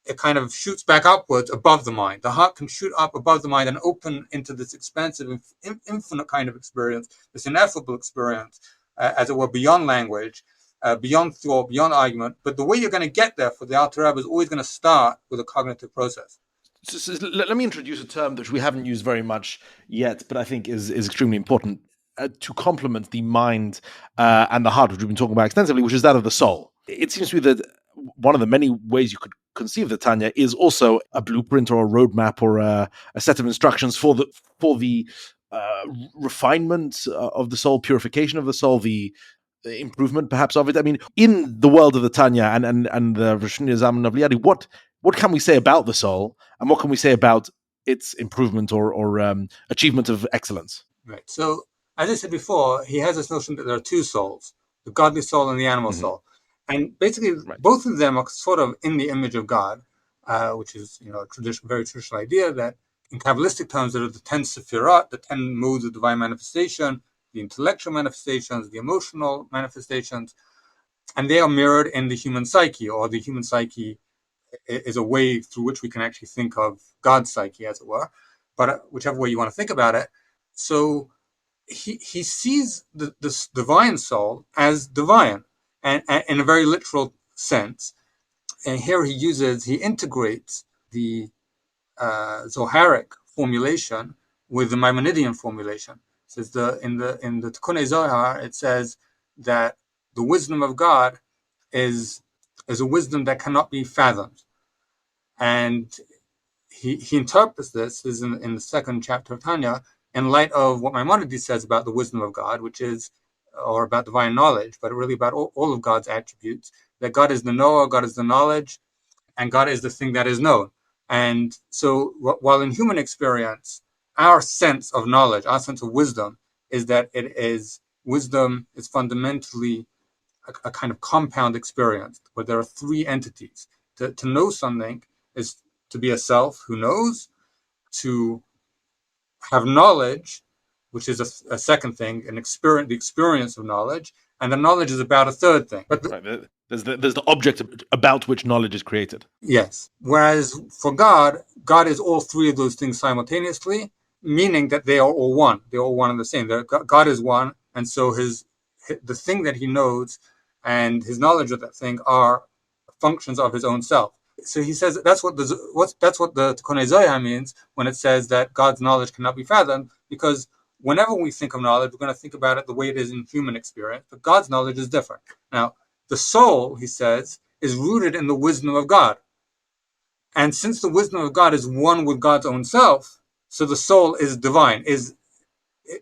it kind of shoots back upwards above the mind. The heart can shoot up above the mind and open into this expansive, infinite kind of experience, this ineffable experience, as it were, beyond language, beyond thought, beyond argument. But the way you're going to get there for the Alter Rebbe is always going to start with a cognitive process. So let me introduce a term that we haven't used very much yet, but I think is extremely important to complement the mind and the heart, which we've been talking about extensively, which is that of the soul. It seems to me that one of the many ways you could conceive the Tanya is also a blueprint or a roadmap or a set of instructions for the refinement of the soul, purification of the soul, the improvement perhaps of it. I mean, in the world of the Tanya and the Shneur Zalman of Liadi, what can we say about the soul, and what can we say about its improvement or achievement of excellence? Right. So, as I said before, he has this notion that there are two souls, the godly soul and the animal soul. And basically, both of them are sort of in the image of God, which is, a very traditional idea that in Kabbalistic terms, there are the 10 sephirot, the 10 modes of divine manifestation, the intellectual manifestations, the emotional manifestations, and they are mirrored in the human psyche, or the human psyche is a way through which we can actually think of God's psyche, as it were, but whichever way you want to think about it. So he sees this divine soul as divine, and in a very literal sense. And here he integrates the Zoharic formulation with the Maimonidean formulation. It says in the Tikkunei Zohar, it says that the wisdom of God is a wisdom that cannot be fathomed, and he interprets this is in the second chapter of Tanya in light of what Maimonides says about the wisdom of God, which is, or about divine knowledge, but really about all of God's attributes, that God is the knower, God is the knowledge, and God is the thing that is known. And so while in human experience, our sense of knowledge, our sense of wisdom is that wisdom is fundamentally a kind of compound experience where there are three entities. To know something is to be a self who knows, to have knowledge, which is a second thing, the experience of knowledge, and the knowledge is about a third thing. But there's the object about which knowledge is created. Yes. Whereas for God is all three of those things simultaneously, meaning that they are all one. They're all one and the same. God is one, and so the thing that he knows and his knowledge of that thing are functions of his own self. So he says that's what the Tikkunei Zohar means when it says that God's knowledge cannot be fathomed, because whenever we think of knowledge, we're going to think about it the way it is in human experience, but God's knowledge is different. Now, the soul, he says, is rooted in the wisdom of God. And since the wisdom of God is one with God's own self, so the soul is divine, is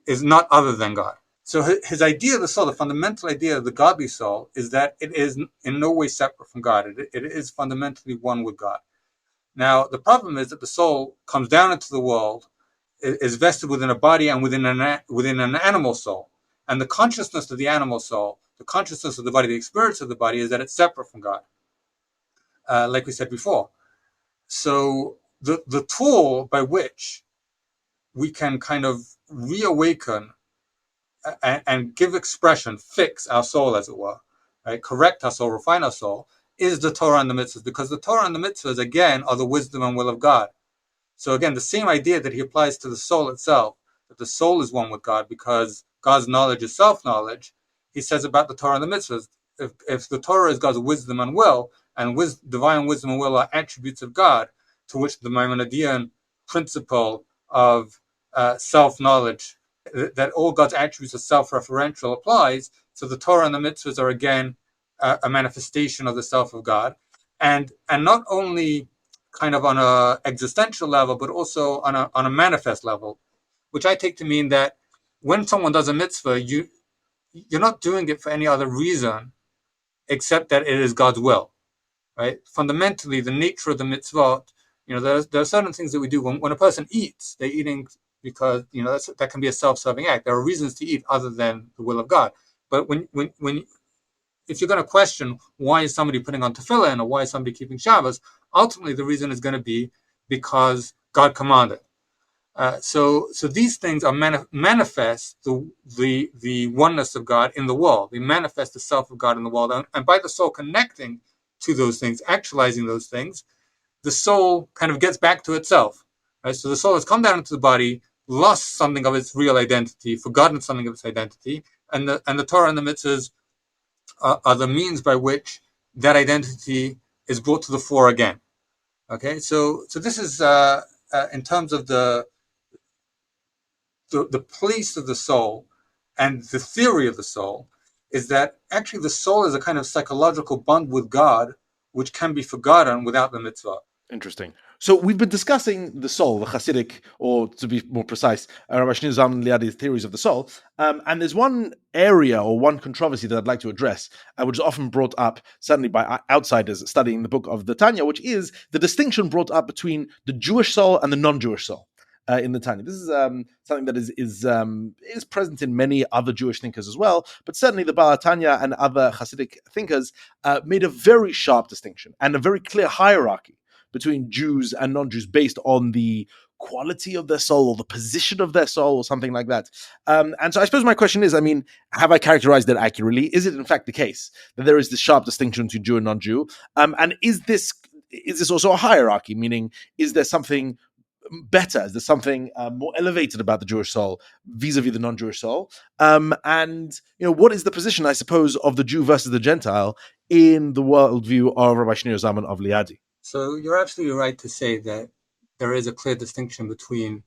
not other than God. So his idea of the soul, the fundamental idea of the godly soul, is that it is in no way separate from God. It is fundamentally one with God. Now, the problem is that the soul comes down into the world, is vested within a body and within an animal soul. And the consciousness of the animal soul, the consciousness of the body, the experience of the body, is that it's separate from God, like we said before. So the tool by which we can kind of reawaken and give expression, fix our soul, as it were, right? Correct our soul, refine our soul, is the Torah and the mitzvahs, because the Torah and the mitzvahs, again, are the wisdom and will of God. So again, the same idea that he applies to the soul itself, that the soul is one with God because God's knowledge is self-knowledge, he says about the Torah and the mitzvahs. If the Torah is God's wisdom and will, and divine wisdom and will are attributes of God, to which the Maimonidean principle of self-knowledge that all God's attributes are self-referential applies. So the Torah and the mitzvahs are again a manifestation of the self of God, and not only kind of on a existential level, but also on a manifest level, which I take to mean that when someone does a mitzvah, you're not doing it for any other reason except that it is God's will, right? Fundamentally, the nature of the mitzvot, there are certain things that we do when a person eats. They're eating because that can be a self-serving act. There are reasons to eat other than the will of God. But when if you're going to question why is somebody putting on tefillin or why is somebody keeping Shabbos, ultimately the reason is going to be because God commanded. So these things are manifest the oneness of God in the world. They manifest the self of God in the world, and by the soul connecting to those things, actualizing those things, the soul kind of gets back to itself. Right? So the soul has come down into the body, lost something of its real identity, forgotten something of its identity, and the Torah and the mitzvahs are the means by which that identity is brought to the fore again. Okay, so this is in terms of the place of the soul and the theory of the soul, is that actually the soul is a kind of psychological bond with God which can be forgotten without the mitzvah. Interesting. So we've been discussing the soul, the Hasidic, or to be more precise, Rabbi Shneur Zalman Liadi's theories of the soul. And there's one area or one controversy that I'd like to address, which is often brought up, certainly by outsiders studying the book of the Tanya, which is the distinction brought up between the Jewish soul and the non-Jewish soul. In the Tanya, this is something that is present in many other Jewish thinkers as well, but certainly the Baal Tanya and other Hasidic thinkers made a very sharp distinction and a very clear hierarchy between Jews and non-Jews based on the quality of their soul or the position of their soul or something like that. And so I suppose my question is, have I characterized it accurately? Is it in fact the case that there is this sharp distinction between Jew and non-Jew? And is this also a hierarchy? Meaning, is there something better? Is there something more elevated about the Jewish soul vis-a-vis the non-Jewish soul? And what is the position, I suppose, of the Jew versus the Gentile in the worldview of Rabbi Shneur Zalman of Liadi? So you're absolutely right to say that there is a clear distinction between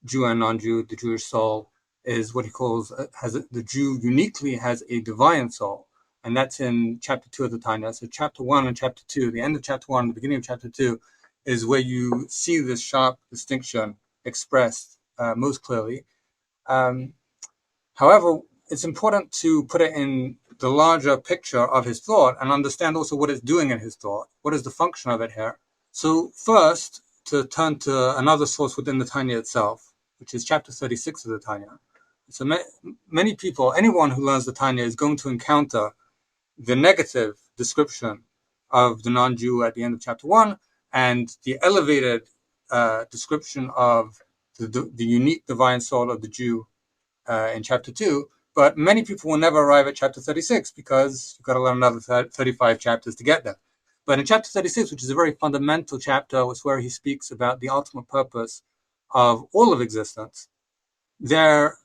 Jew and non-Jew. The Jewish soul is what he calls the Jew uniquely has a divine soul, and that's in chapter 2 of the Tanya. So chapter 1 and chapter 2, the end of chapter 1, the beginning of chapter 2, is where you see this sharp distinction expressed most clearly. However, it's important to put it in the larger picture of his thought and understand also what it's doing in his thought. What is the function of it here? So first, to turn to another source within the Tanya itself, which is chapter 36 of the Tanya. So many people, anyone who learns the Tanya is going to encounter the negative description of the non-Jew at the end of chapter 1 and the elevated description of the unique divine soul of the Jew in chapter 2, but many people will never arrive at chapter 36 because you've got to learn another 35 chapters to get there. But in chapter 36, which is a very fundamental chapter, it's where he speaks about the ultimate purpose of all of existence, they're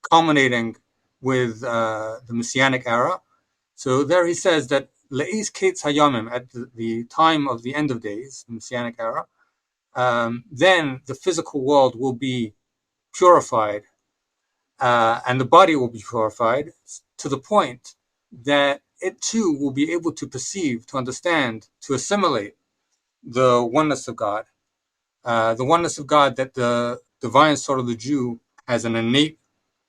culminating with the Messianic era. So there he says that Le'is Ketz Hayamim, at the time of the end of days, the Messianic era, then the physical world will be purified and the body will be purified to the point that it too will be able to perceive, to understand, to assimilate the oneness of God. The oneness of God that the divine soul of the Jew has an innate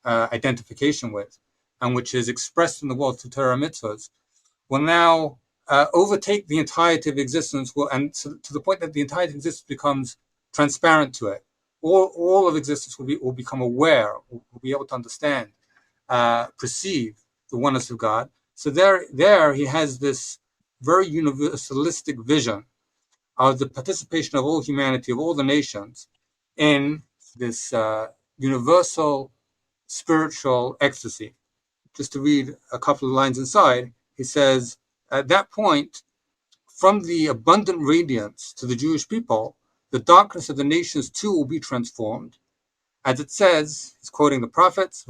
identification with, and which is expressed in the world through Torah mitzvahs, will now overtake the entirety of existence, and to the point that the entirety of existence becomes transparent to it. All of existence will become aware, will be able to understand, perceive the oneness of God. So there he has this very universalistic vision of the participation of all humanity, of all the nations, in this universal spiritual ecstasy. Just to read a couple of lines inside, he says, at that point, from the abundant radiance to the Jewish people, the darkness of the nations too will be transformed. As it says, he's quoting the prophets,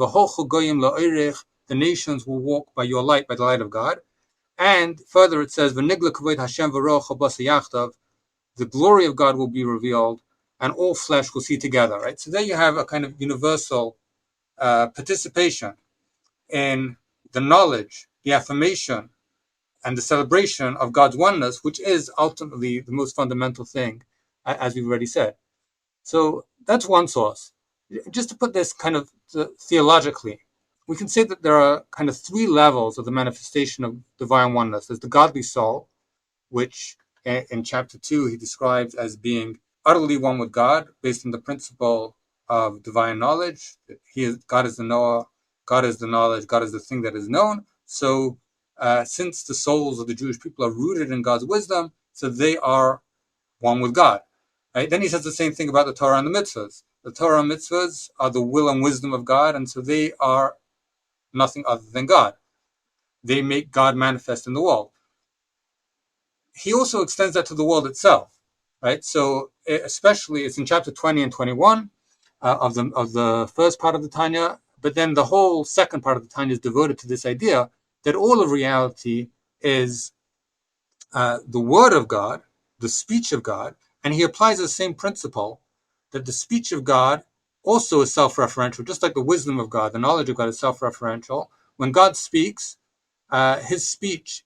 the nations will walk by your light, by the light of God. And further it says, the glory of God will be revealed, and all flesh will see together. Right? So there you have a kind of universal participation in the knowledge, the affirmation, and the celebration of God's oneness, which is ultimately the most fundamental thing, as we've already said. So that's one source. Just to put this kind of theologically, we can say that there are kind of three levels of the manifestation of divine oneness. There's the godly soul, which in chapter 2 he describes as being utterly one with God, based on the principle of divine knowledge. God is the knower, God is the knowledge, God is the thing that is known. So since the souls of the Jewish people are rooted in God's wisdom, so they are one with God. Right? Then he says the same thing about the Torah and the mitzvahs. The Torah and mitzvahs are the will and wisdom of God, and so they are nothing other than God. They make God manifest in the world. He also extends that to the world itself, right? So especially it's in chapter 20 and 21 of the first part of the Tanya, but then the whole second part of the Tanya is devoted to this idea that all of reality is the word of God, the speech of God, and he applies the same principle that the speech of God also is self-referential, just like the wisdom of God, the knowledge of God is self-referential. When God speaks, his speech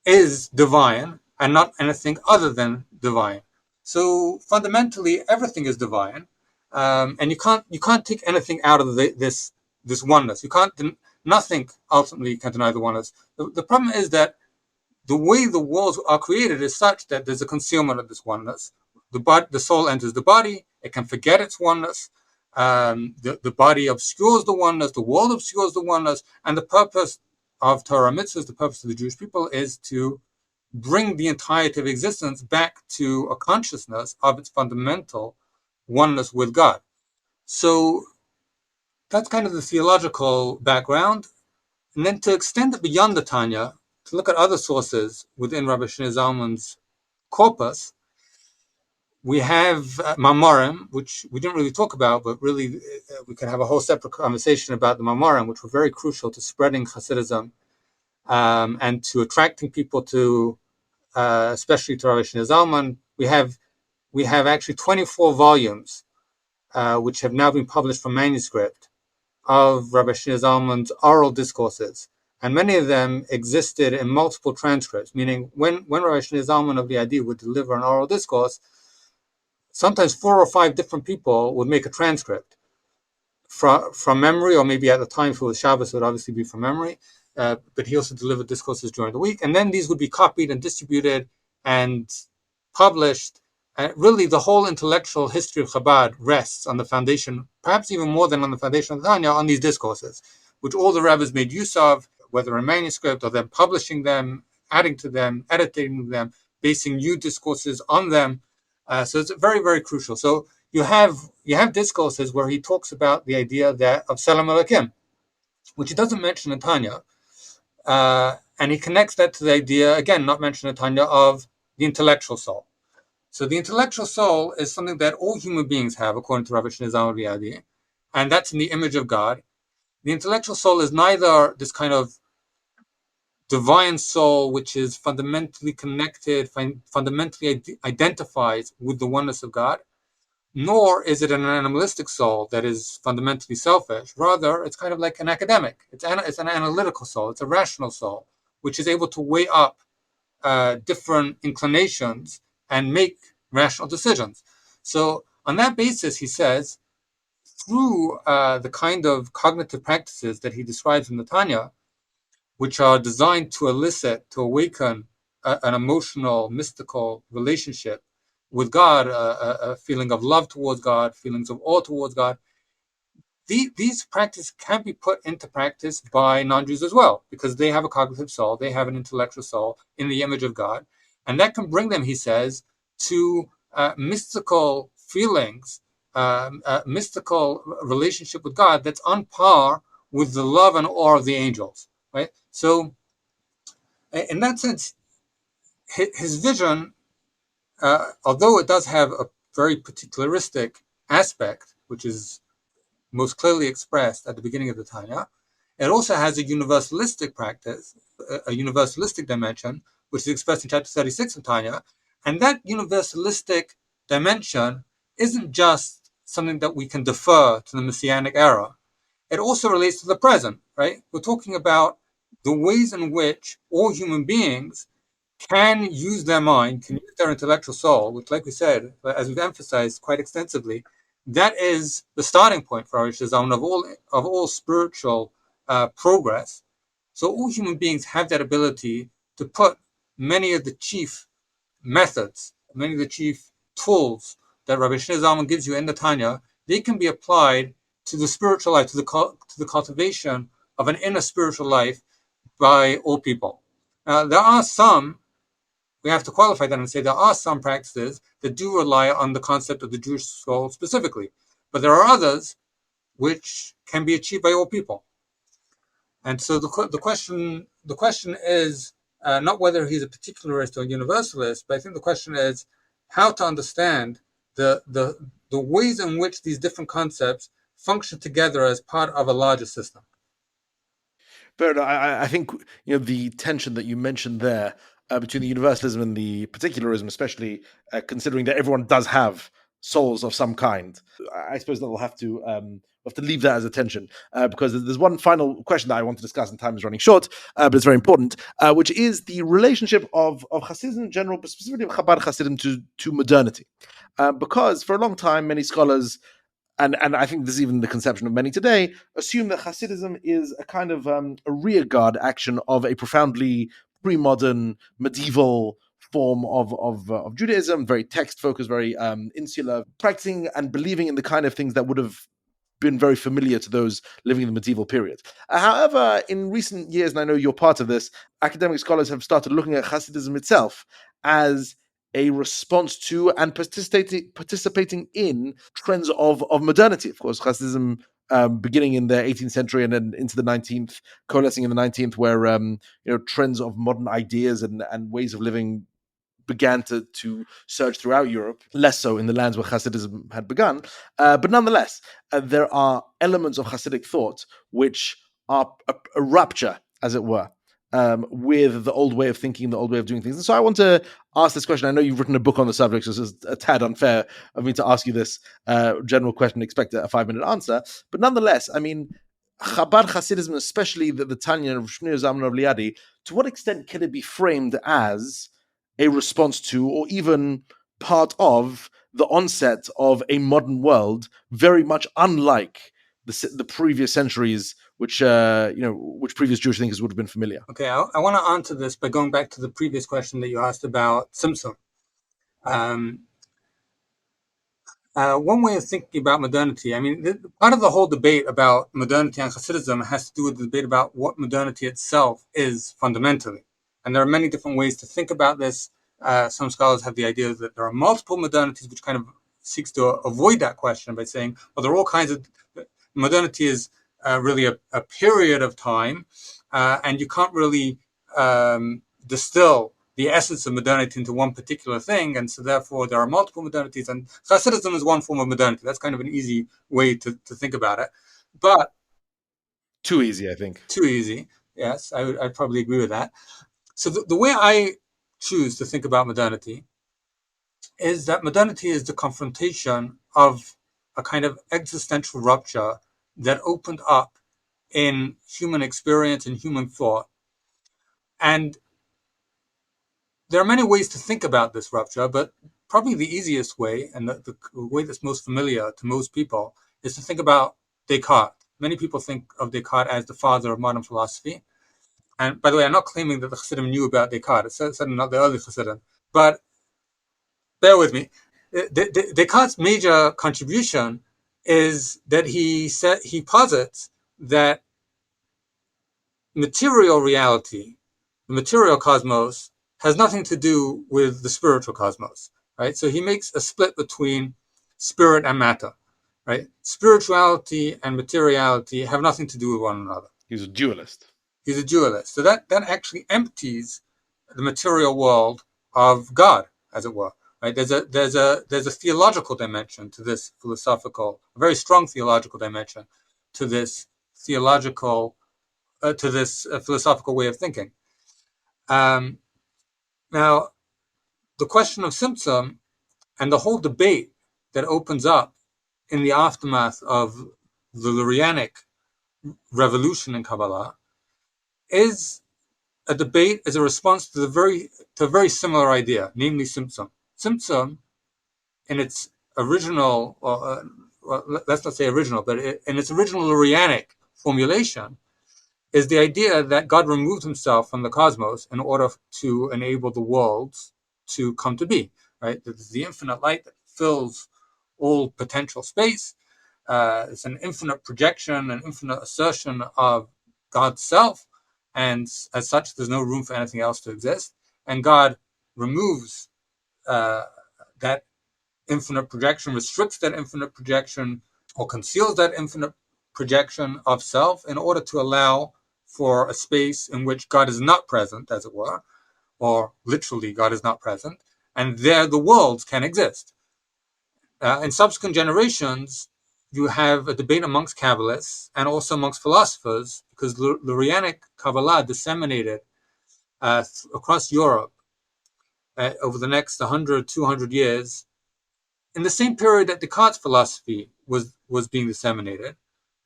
is divine and not anything other than divine. So fundamentally, everything is divine, and you can't take anything out of this oneness. You can't. Nothing ultimately can deny the oneness. The problem is that the way the worlds are created is such that there's a concealment of this oneness. The soul enters the body; it can forget its oneness. The body obscures the oneness. The world obscures the oneness, and the purpose of Torah mitzvahs, the purpose of the Jewish people, is to bring the entirety of existence back to a consciousness of its fundamental oneness with God. So that's kind of the theological background. And then to extend it beyond the Tanya, to look at other sources within Rabbi Shneur Zalman's corpus, we have Mamorim, which we didn't really talk about, but really we can have a whole separate conversation about the Mamorim, which were very crucial to spreading Hasidism and to attracting people to, especially to Rabbi Shneur Zalman. We have actually 24 volumes, which have now been published from manuscript, of Rabbi Shneur Zalman's oral discourses. And many of them existed in multiple transcripts, meaning when Rabbi Shneur Zalman of Liadi would deliver an oral discourse, sometimes 4 or 5 different people would make a transcript from memory, or maybe at the time for the Shabbos it would obviously be from memory, but he also delivered discourses during the week. And then these would be copied and distributed and published. Really, the whole intellectual history of Chabad rests on the foundation, perhaps even more than on the foundation of the Tanya, on these discourses, which all the Rebbes made use of, whether in manuscript or them publishing them, adding to them, editing them, basing new discourses on them. So it's very, very crucial. So you have discourses where he talks about the idea that of Selam Elokim, which he doesn't mention in Tanya, and he connects that to the idea, again, not mentioned in Tanya, of the intellectual soul. So the intellectual soul is something that all human beings have, according to Rabbi Shneur Zalman Liadi, and that's in the image of God. The intellectual soul is neither this kind of divine soul, which is fundamentally connected, fundamentally identifies with the oneness of God, nor is it an animalistic soul that is fundamentally selfish. Rather, it's kind of like an academic. It's an analytical soul. It's a rational soul, which is able to weigh up different inclinations and make rational decisions. So on that basis, he says, through the kind of cognitive practices that he describes in the Tanya, which are designed to to awaken an emotional, mystical relationship with God, a feeling of love towards God, feelings of awe towards God, these practices can be put into practice by non-Jews as well, because they have a cognitive soul, they have an intellectual soul in the image of God, and that can bring them, he says, to mystical feelings, mystical relationship with God that's on par with the love and awe of the angels, right? So, in that sense, his vision, although it does have a very particularistic aspect, which is most clearly expressed at the beginning of the Tanya, it also has a universalistic practice, a universalistic dimension, which is expressed in chapter 36 of Tanya. And that universalistic dimension isn't just something that we can defer to the Messianic era. it also relates to the present, right? We're talking about the ways in which all human beings can use their mind, can use their intellectual soul, which, like we said, as we've emphasized quite extensively, that is the starting point for our Zalman of all spiritual progress. So all human beings have that ability to put many of the chief methods, many of the chief tools that Rabbi Shneur Zalman gives you in the Tanya, they can be applied to the spiritual life, to the cultivation of an inner spiritual life by all people. Now, there are some, we have to qualify that and say there are some practices that do rely on the concept of the Jewish soul specifically, but there are others which can be achieved by all people. And so the question is not whether he's a particularist or universalist, but I think the question is how to understand the ways in which these different concepts function together as part of a larger system. But I think the tension that you mentioned there between the universalism and the particularism, especially considering that everyone does have souls of some kind. I suppose that we'll have to leave that as a tension because there's one final question that I want to discuss, and time is running short, but it's very important, which is the relationship of Hasidism in general, but specifically of Chabad Hasidim to modernity. Because for a long time, many scholars, and I think this is even the conception of many today, assume that Hasidism is a kind of a rearguard action of a profoundly pre-modern, medieval form of Judaism, very text-focused, very insular, practicing and believing in the kind of things that would have been very familiar to those living in the medieval period. However, in recent years, and I know you're part of this, academic scholars have started looking at Hasidism itself as a response to and participating in trends of modernity. Of course, Hasidism beginning in the 18th century and then into the 19th, coalescing in the 19th, where trends of modern ideas and ways of living began to surge throughout Europe, less so in the lands where Hasidism had begun. But nonetheless, there are elements of Hasidic thought which are a rupture, as it were, with the old way of thinking, the old way of doing things. And so I want to ask this question. I know you've written a book on the subject, so it's a tad unfair of me to ask you this general question, expect a 5-minute answer. But nonetheless, I mean, Chabad Hasidism, especially the Tanya of Shneur, Zalman of Liadi, to what extent can it be framed as a response to, or even part of, the onset of a modern world, very much unlike the previous centuries, which previous Jewish thinkers would have been familiar. Okay, I want to answer this by going back to the previous question that you asked about Tzimtzum. One way of thinking about modernity, I mean, part of the whole debate about modernity and Hasidism has to do with the debate about what modernity itself is fundamentally. And there are many different ways to think about this. Some scholars have the idea that there are multiple modernities, which kind of seeks to avoid that question by saying, well, there are all kinds of, modernity is really a period of time, and you can't really distill the essence of modernity into one particular thing, and so therefore there are multiple modernities, and Hasidism is one form of modernity. That's kind of an easy way to think about it, but too easy, I think. Too easy, yes, I'd probably agree with that. So the way I choose to think about modernity is that modernity is the confrontation of a kind of existential rupture that opened up in human experience and human thought. And there are many ways to think about this rupture, but probably the easiest way, and the way that's most familiar to most people, is to think about Descartes. Many people think of Descartes as the father of modern philosophy. And by the way, I'm not claiming that the Hasidim knew about Descartes. It's certainly not the early Hasidim. But bear with me. Descartes' major contribution is that he posits that material reality, the material cosmos, has nothing to do with the spiritual cosmos, right? So he makes a split between spirit and matter, right? Spirituality and materiality have nothing to do with one another. He's a dualist. He's a dualist. So that actually empties the material world of God, as it were. Right? There's a theological dimension to this a very strong theological dimension to this philosophical way of thinking. Now, the question of Tzimtzum and the whole debate that opens up in the aftermath of the Lurianic revolution in Kabbalah, is a debate, is a response to a very similar idea, namely Tzimtzum. Tzimtzum, in its original, well, let's not say original, but in its original Lurianic formulation, is the idea that God removed himself from the cosmos in order to enable the worlds to come to be, right? There's the infinite light that fills all potential space. It's an infinite projection, an infinite assertion of God's self, and as such, there's no room for anything else to exist. And God removes that infinite projection, restricts that infinite projection, or conceals that infinite projection of self in order to allow for a space in which God is not present, as it were, or literally God is not present, and there the worlds can exist. In subsequent generations, you have a debate amongst Kabbalists and also amongst philosophers, because Lurianic Kabbalah disseminated across Europe over the next 100, 200 years, in the same period that Descartes' philosophy was being disseminated.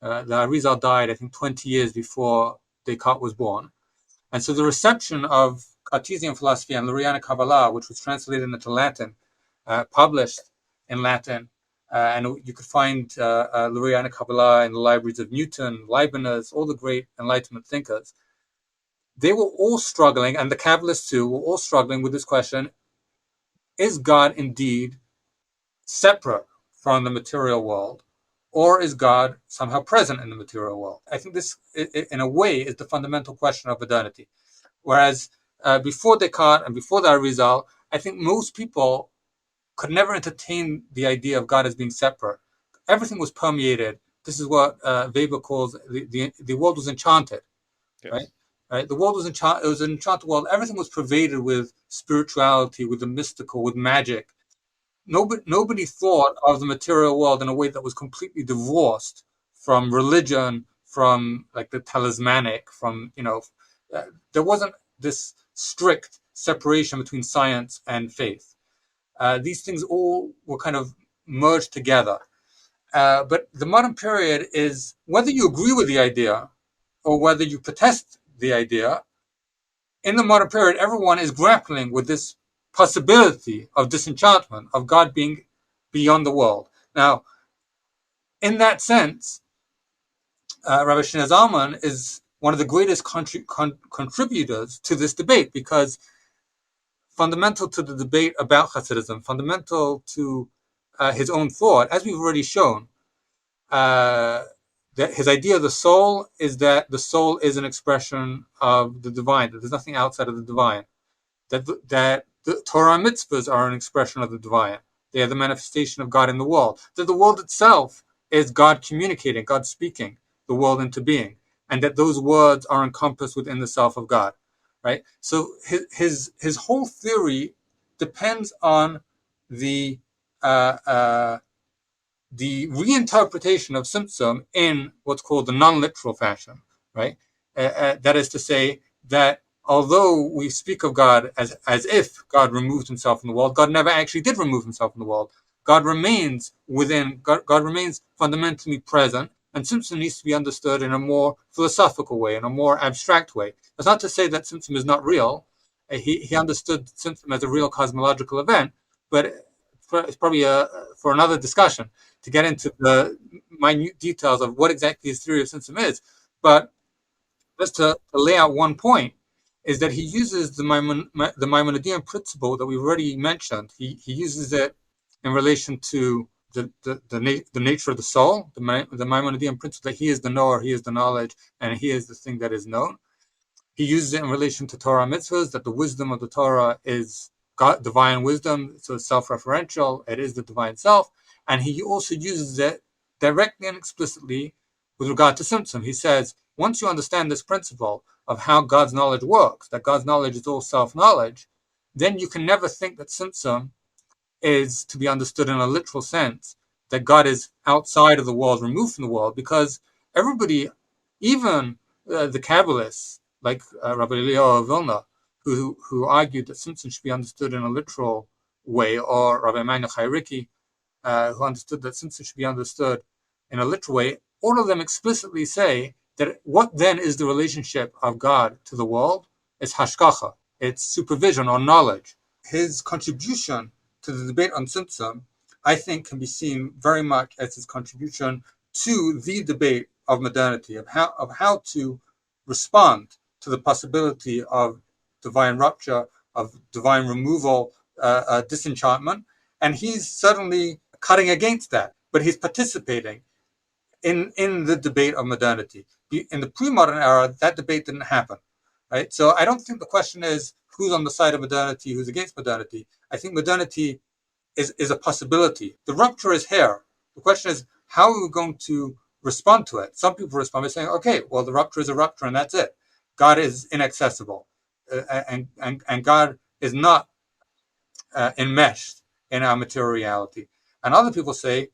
The Arizal died, I think, 20 years before Descartes was born. And so the reception of Cartesian philosophy and Lurianic Kabbalah, which was translated into Latin, published in Latin, and you could find Lurianic Kabbalah in the libraries of Newton, Leibniz, all the great Enlightenment thinkers. They were all struggling, and the Kabbalists too, were all struggling with this question: is God indeed separate from the material world, or is God somehow present in the material world? I think this, in a way, is the fundamental question of modernity. Whereas before Descartes and before the Arizal, I think most people could never entertain the idea of God as being separate. Everything was permeated. This is what Weber calls the world was enchanted, Yes. right? Right. The world was enchanted. It was an enchanted world. Everything was pervaded with spirituality, with the mystical, with magic. Nobody thought of the material world in a way that was completely divorced from religion, from like the talismanic, from there wasn't this strict separation between science and faith. These things all were kind of merged together. But the modern period is, whether you agree with the idea or whether you protest the idea, in the modern period, everyone is grappling with this possibility of disenchantment, of God being beyond the world. Now, in that sense, Rabbi Shneur Zalman is one of the greatest contributors to this debate, because fundamental to the debate about Hasidism, fundamental to his own thought, as we've already shown, that his idea of the soul is that the soul is an expression of the divine, that there's nothing outside of the divine, that the Torah and mitzvahs are an expression of the divine. They are the manifestation of God in the world, that the world itself is God communicating, God speaking the world into being, and that those words are encompassed within the self of God, right? So his whole theory depends on the reinterpretation of Tzimtzum in what's called the non-literal fashion, right? That is to say that although we speak of God as if God removed himself from the world, God never actually did remove himself from the world. God remains within, God remains fundamentally present, and Tzimtzum needs to be understood in a more philosophical way, in a more abstract way. That's not to say that Tzimtzum is not real. He understood Tzimtzum as a real cosmological event, but it's probably for another discussion to get into the minute details of what exactly his theory of Tzimtzum is. But just to lay out one point, is that he uses the Maimonidean principle that we've already mentioned. He uses it in relation to the nature of the soul, the Maimonidean principle that he is the knower, he is the knowledge, and he is the thing that is known. He uses it in relation to Torah mitzvahs, that the wisdom of the Torah is God, divine wisdom, so it's self-referential, it is the divine self. And he also uses it directly and explicitly with regard to Tzimtzum. He says, once you understand this principle of how God's knowledge works, that God's knowledge is all self-knowledge, then you can never think that Tzimtzum is to be understood in a literal sense, that God is outside of the world, removed from the world, because everybody, even the Kabbalists, like Rabbi Eliyahu of Vilna, who argued that Tzimtzum should be understood in a literal way, or Rabbi Emmanuel Chayriki, who understood that Tzimtzum should be understood in a literal way, all of them explicitly say that what then is the relationship of God to the world? It's hashgacha, it's supervision or knowledge. His contribution to the debate on Tzimtzum, I think, can be seen very much as his contribution to the debate of modernity, of how to respond to the possibility of divine rupture, of divine removal, disenchantment. And he's certainly cutting against that, but he's participating in the debate of modernity. In the pre-modern era, that debate didn't happen, right? So I don't think the question is who's on the side of modernity, who's against modernity. I think modernity is a possibility. The rupture is here. The question is, how are we going to respond to it? Some people respond by saying, okay, well, the rupture is a rupture and that's it. God is inaccessible, and God is not enmeshed in our material reality. And other people say,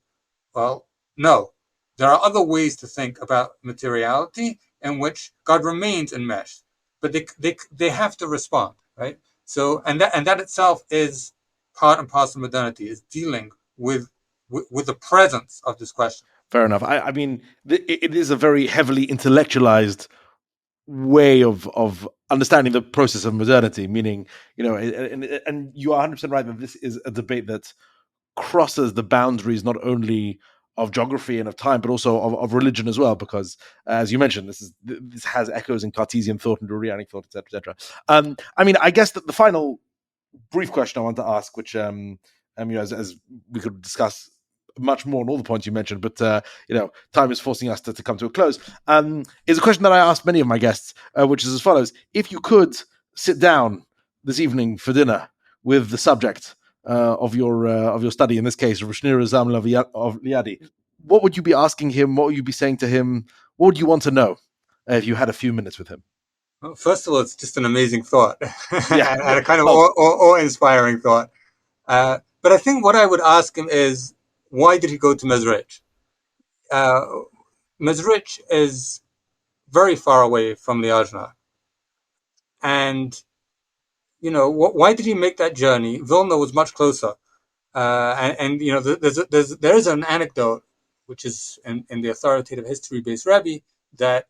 well, no, there are other ways to think about materiality in which God remains enmeshed, but they have to respond, right? So and that itself is part and parcel of modernity, is dealing with the presence of this question. Fair enough. I mean, it is a very heavily intellectualized way of understanding the process of modernity. Meaning, and you are 100% right that this is a debate that crosses the boundaries not only of geography and of time, but also of religion as well. Because, as you mentioned, this has echoes in Cartesian thought and Duranic thought, etc., etc. I mean, I guess that the final brief question I want to ask, which as we could discuss much more on all the points you mentioned, but time is forcing us to come to a close. Is a question that I asked many of my guests, which is as follows: if you could sit down this evening for dinner with the subject of your study, in this case, Shneur Zalman of Liadi, what would you be asking him? What would you be saying to him? What would you want to know if you had a few minutes with him? Well, first of all, it's just an amazing thought Yeah. and a kind of Well, awe-inspiring thought. But I think what I would ask him is, why did he go to Mezrich? Uh, Mezrich is very far away from Liadi. And, why did he make that journey? Vilna was much closer. There is an anecdote, which is in the authoritative history-based Rebbe, that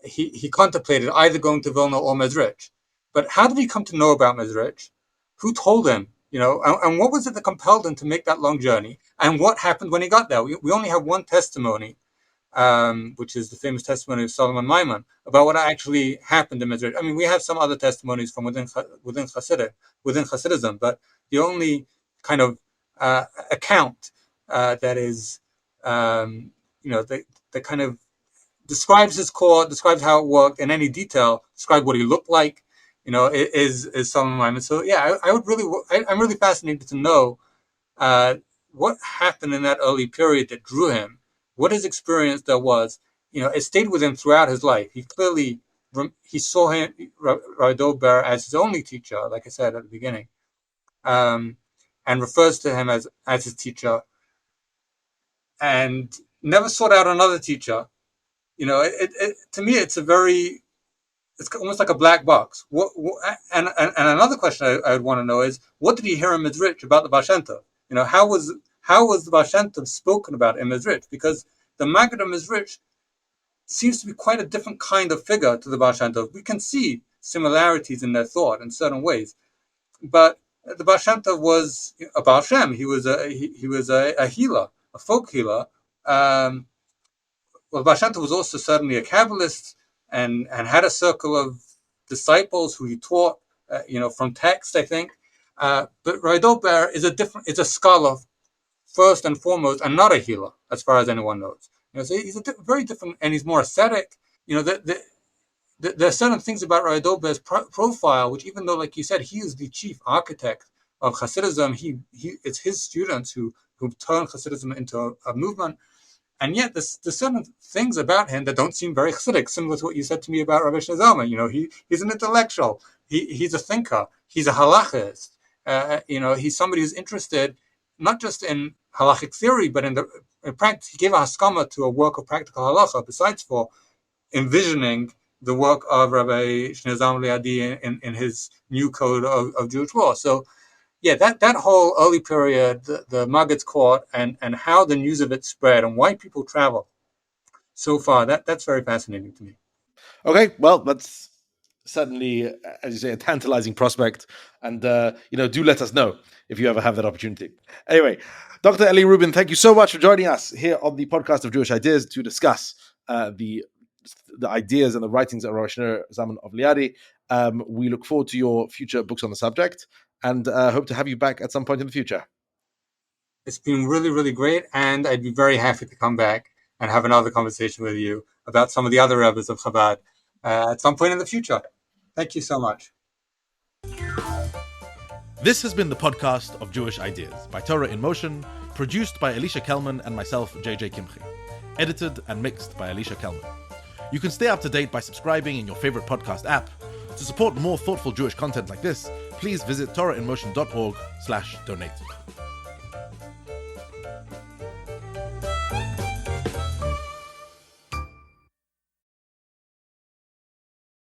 he contemplated either going to Vilna or Mezrich. But how did he come to know about Mezrich? Who told him? And what was it that compelled him to make that long journey? And what happened when he got there? We only have one testimony, which is the famous testimony of Solomon Maimon, about what actually happened in Mezrich. I mean, we have some other testimonies from within Hasidism, but the only kind of account that is, that kind of describes his court, describes how it worked in any detail, describe what he looked like, is Solomon Maimon. So yeah, I'm really fascinated to know what happened in that early period that drew him, what his experience there was. It stayed with him throughout his life. He saw him, Rabbi Dober, as his only teacher, like I said at the beginning, and refers to him as his teacher, and never sought out another teacher. To me, it's almost like a black box. And another question I would want to know is, what did he hear in Mezrich about the Baal Shem Tov? How was the Baal Shem Tov spoken about in Mezrich? Because the Maggid of Mezrich seems to be quite a different kind of figure to the Baal Shem Tov. We can see similarities in their thought in certain ways, but the Baal Shem Tov was a Baal Shem. He was a healer, a folk healer. Well, Baal Shem Tov was also certainly a Kabbalist and had a circle of disciples who he taught, from text, I think. But Rabbi Dober is a scholar first and foremost, and not a healer, as far as anyone knows. So he's very different, and he's more ascetic. There are certain things about Rabbi Dober's profile, which, even though, like you said, he is the chief architect of Hasidism, it's his students who turned Hasidism into a movement. And yet, there's certain things about him that don't seem very Hasidic, similar to what you said to me about Rabbi Zalman. He's an intellectual. He's a thinker. He's a halachist. He's somebody who's interested not just in halachic theory, but in practice. He gave a haskama to a work of practical halacha, besides for envisioning the work of Rabbi Shneur Liadi in his new code of Jewish law. So, yeah, that whole early period, the Maggid's court, and how the news of it spread, and why people travel. so far. That's very fascinating to me. Okay, well, that's certainly, as you say, a tantalizing prospect. And, do let us know if you ever have that opportunity. Anyway, Dr. Eli Rubin, thank you so much for joining us here on the podcast of Jewish Ideas to discuss the ideas and the writings of Rabbi Shneur Zalman of Liadi. We look forward to your future books on the subject and hope to have you back at some point in the future. It's been really, really great, and I'd be very happy to come back and have another conversation with you about some of the other Rebbes of Chabad at some point in the future. Thank you so much. This has been the podcast of Jewish Ideas by Torah in Motion, produced by Elisha Kelman and myself, JJ Kimchi. Edited and mixed by Elisha Kelman. You can stay up to date by subscribing in your favorite podcast app. To support more thoughtful Jewish content like this, please visit torahinmotion.org/donate.